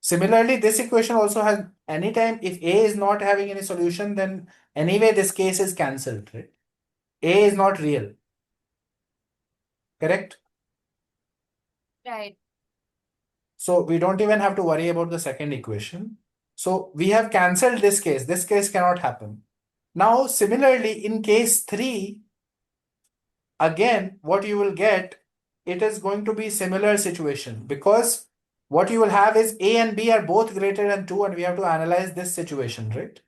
Similarly, this equation also has, anytime if A is not having any solution, then anyway this case is cancelled, right? A is not real. Correct? Right. So we don't even have to worry about the second equation. So we have cancelled this case. This case cannot happen. Now, similarly, in case 3, again, what you will get, it is going to be similar situation, because what you will have is A and B are both greater than 2, and we have to analyze this situation, right?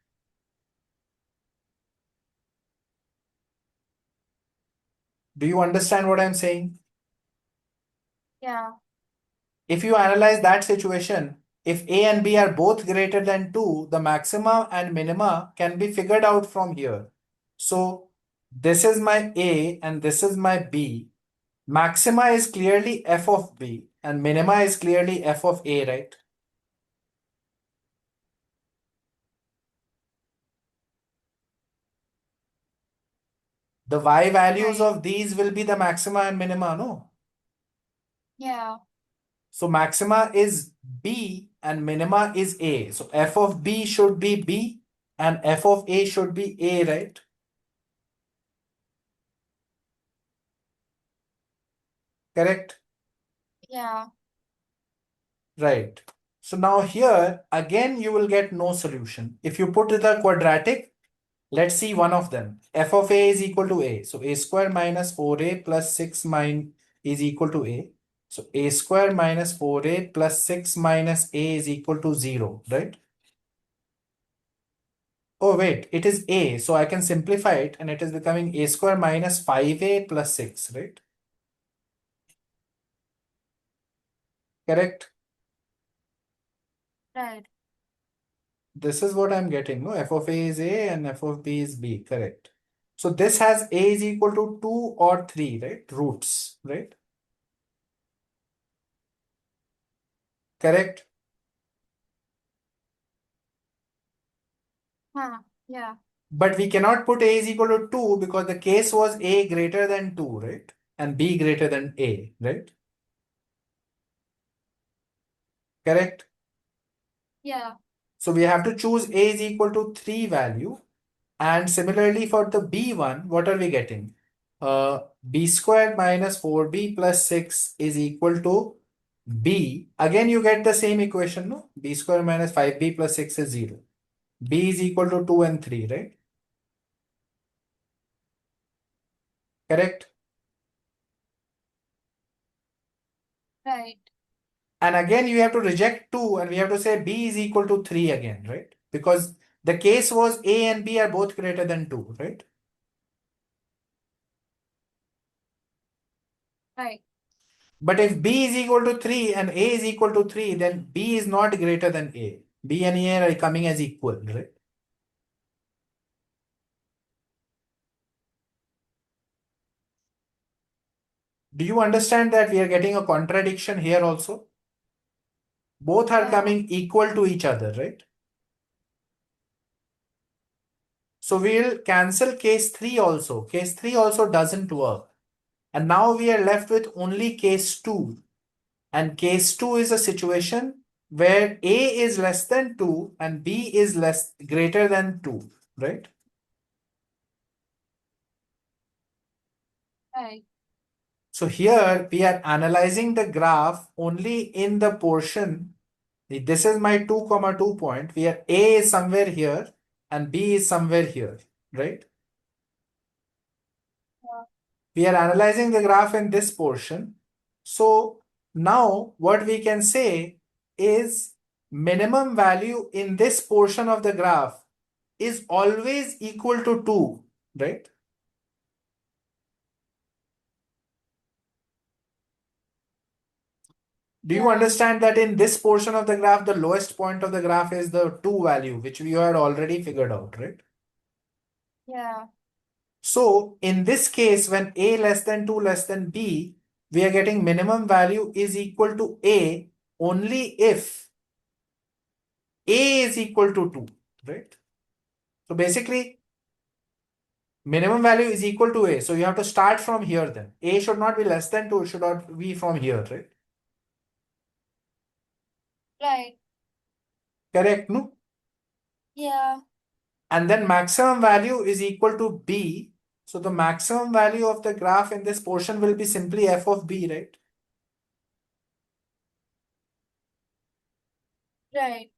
Do you understand what I'm saying? Yeah. If you analyze that situation, if A and B are both greater than 2, the maxima and minima can be figured out from here. So this is my A and this is my B. Maxima is clearly f of B and minima is clearly f of A, right? The y values Right. of these will be the maxima and minima, no? Yeah. So maxima is B and minima is A. So f of B should be B and f of A should be A, right? Correct? Yeah. Right. So now here again you will get no solution. If you put the quadratic, let's see one of them. F of A is equal to A. So A square minus 4A plus 6 is equal to A. So A square minus 4A plus 6 minus A is equal to 0, right? Oh wait, it is A. So I can simplify it and it is becoming A square minus 5A plus 6, right? Correct? Right. This is what I'm getting, no? F of A is A and F of B is B, correct. So this has A is equal to 2 or 3, right? Roots, right? Correct. Huh. Yeah. But we cannot put A is equal to 2 because the case was A greater than 2, right? And B greater than A, right? Correct. Yeah. So we have to choose A is equal to 3 value. And similarly for the B one, what are we getting? B squared minus 4B plus 6 is equal to B. Again, you get the same equation, no? B squared minus 5B plus 6 is 0. B is equal to 2 and 3, right? Correct. Right. And again, you have to reject 2 and we have to say B is equal to 3 again, right? Because the case was A and B are both greater than 2, right? Right. But if B is equal to 3 and A is equal to 3, then B is not greater than A. B and A are coming as equal, right? Do you understand that we are getting a contradiction here also? Both are Yeah. coming equal to each other, right? So we'll cancel case 3 also. Case 3 also doesn't work. And now we are left with only case 2. And case 2 is a situation where A is less than 2 and B is greater than 2, right? Right. So here we are analyzing the graph only in the portion. This is my 2 comma 2 point where A is somewhere here and B is somewhere here, right? Yeah. We are analyzing the graph in this portion. So now what we can say is minimum value in this portion of the graph is always equal to 2, right? Do you Yeah. understand that in this portion of the graph, the lowest point of the graph is the 2 value, which we had already figured out, right? Yeah. So in this case, when A less than 2 less than B, we are getting minimum value is equal to A only if A is equal to 2, right? So basically, minimum value is equal to A. So you have to start from here then. A should not be less than 2, it should not be from here, right? Right. Correct, no? Yeah. And then maximum value is equal to B. So the maximum value of the graph in this portion will be simply f of B, right? Right.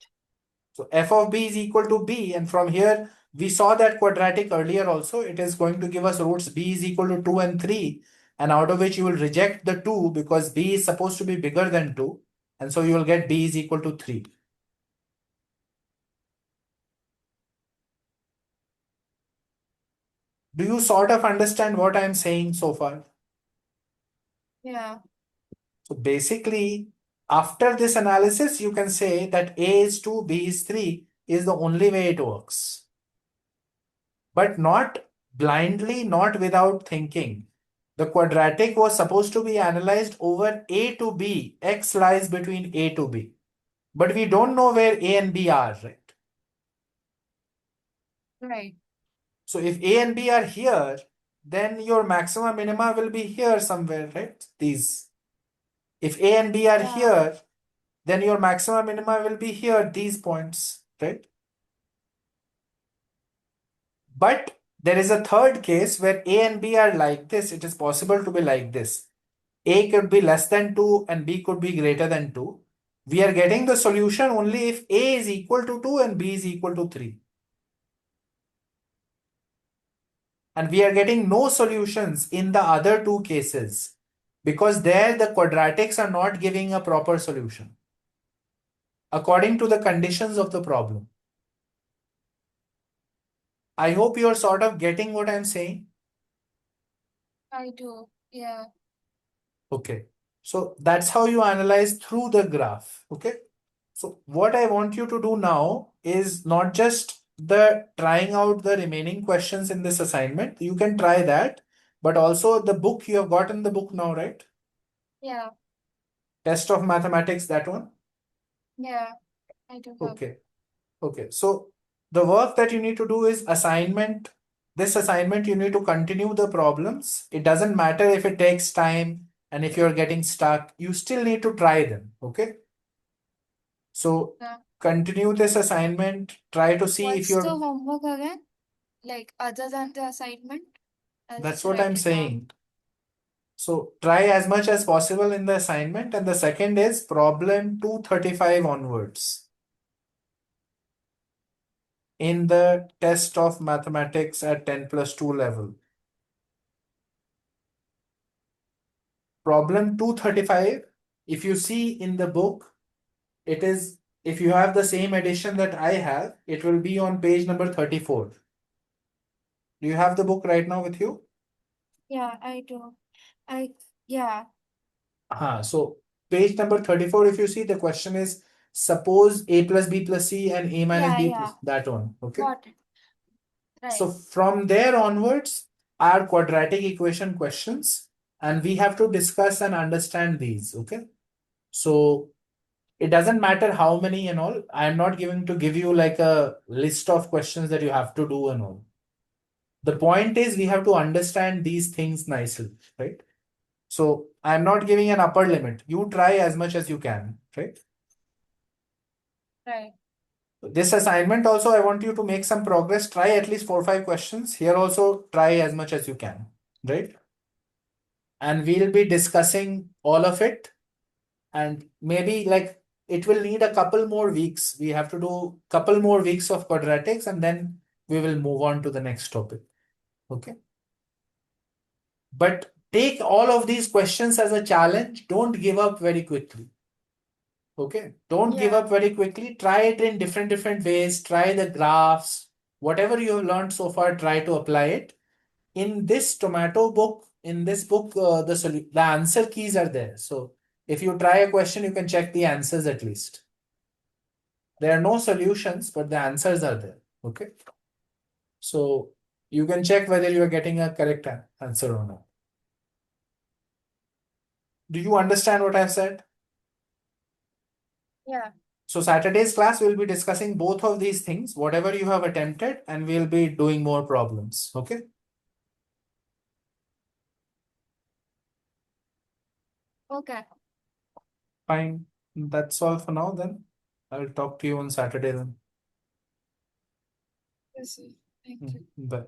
So f of B is equal to B. And from here, we saw that quadratic earlier also. It is going to give us roots B is equal to 2 and 3. And out of which you will reject the 2 because B is supposed to be bigger than 2. And so you will get B is equal to 3. Do you sort of understand what I am saying so far? Yeah. So basically, after this analysis, you can say that A is 2, B is 3 is the only way it works. But not blindly, not without thinking. The quadratic was supposed to be analyzed over A to B. X lies between A to B. But we don't know where A and B are, right? Right. So if A and B are here, then your maxima minima will be here somewhere, right? These. If A and B are Yeah. here, then your maxima minima will be here, these points, right? But there is a third case where A and B are like this. It is possible to be like this. A could be less than 2 and B could be greater than 2. We are getting the solution only if A is equal to 2 and B is equal to 3. And we are getting no solutions in the other two cases because there the quadratics are not giving a proper solution according to the conditions of the problem. I hope you are sort of getting what I'm saying. I do. Yeah. Okay. So that's how you analyze through the graph. Okay. So what I want you to do now is not just the trying out the remaining questions in this assignment. You can try that, but also the book you have gotten the book now, right? Yeah. Test of mathematics, that one. Yeah. I do have. Okay. Okay. So the work that you need to do is assignment. This assignment, you need to continue the problems. It doesn't matter if it takes time and if you're getting stuck, you still need to try them. Okay. So Yeah. continue this assignment. Try to see if What's the you're, homework again? Like other than the assignment? I'll that's just what write I'm it down. saying. So try as much as possible in the assignment. And the second is problem 235 onwards in the test of mathematics at 10+2 level. Problem 235, if you see in the book, it is, if you have the same edition that I have, it will be on page number 34. Do you have the book right now with you? Yeah, I do. I yeah. So page number 34, if you see, the question is suppose A plus B plus C and A minus Yeah, B yeah. plus that one. Okay. Got it. So Right. from there onwards are quadratic equation questions, and we have to discuss and understand these. Okay. So it doesn't matter how many and all. I'm not going to give you like a list of questions that you have to do and all. The point is we have to understand these things nicely, right? So I'm not giving an upper limit. You try as much as you can, right? Right. This assignment also, I want you to make some progress. Try at least 4 or 5 questions. Here also, try as much as you can, right? And we'll be discussing all of it. And maybe like it will need a couple more weeks. We have to do couple more weeks of quadratics and then we will move on to the next topic. Okay. But take all of these questions as a challenge. Don't give up very quickly. Okay. Don't give Yeah. up very quickly. Try it in different ways. Try the graphs. Whatever you have learned so far, try to apply it. In this tomato book, in this book, the answer keys are there. So if you try a question, you can check the answers at least. There are no solutions, but the answers are there. Okay. So you can check whether you are getting a correct answer or not. Do you understand what I've said? Yeah. So Saturday's class, we'll be discussing both of these things, whatever you have attempted, and we'll be doing more problems. Okay. Okay. Fine. That's all for now then. I'll talk to you on Saturday then. Yes, sir. Thank you. Bye.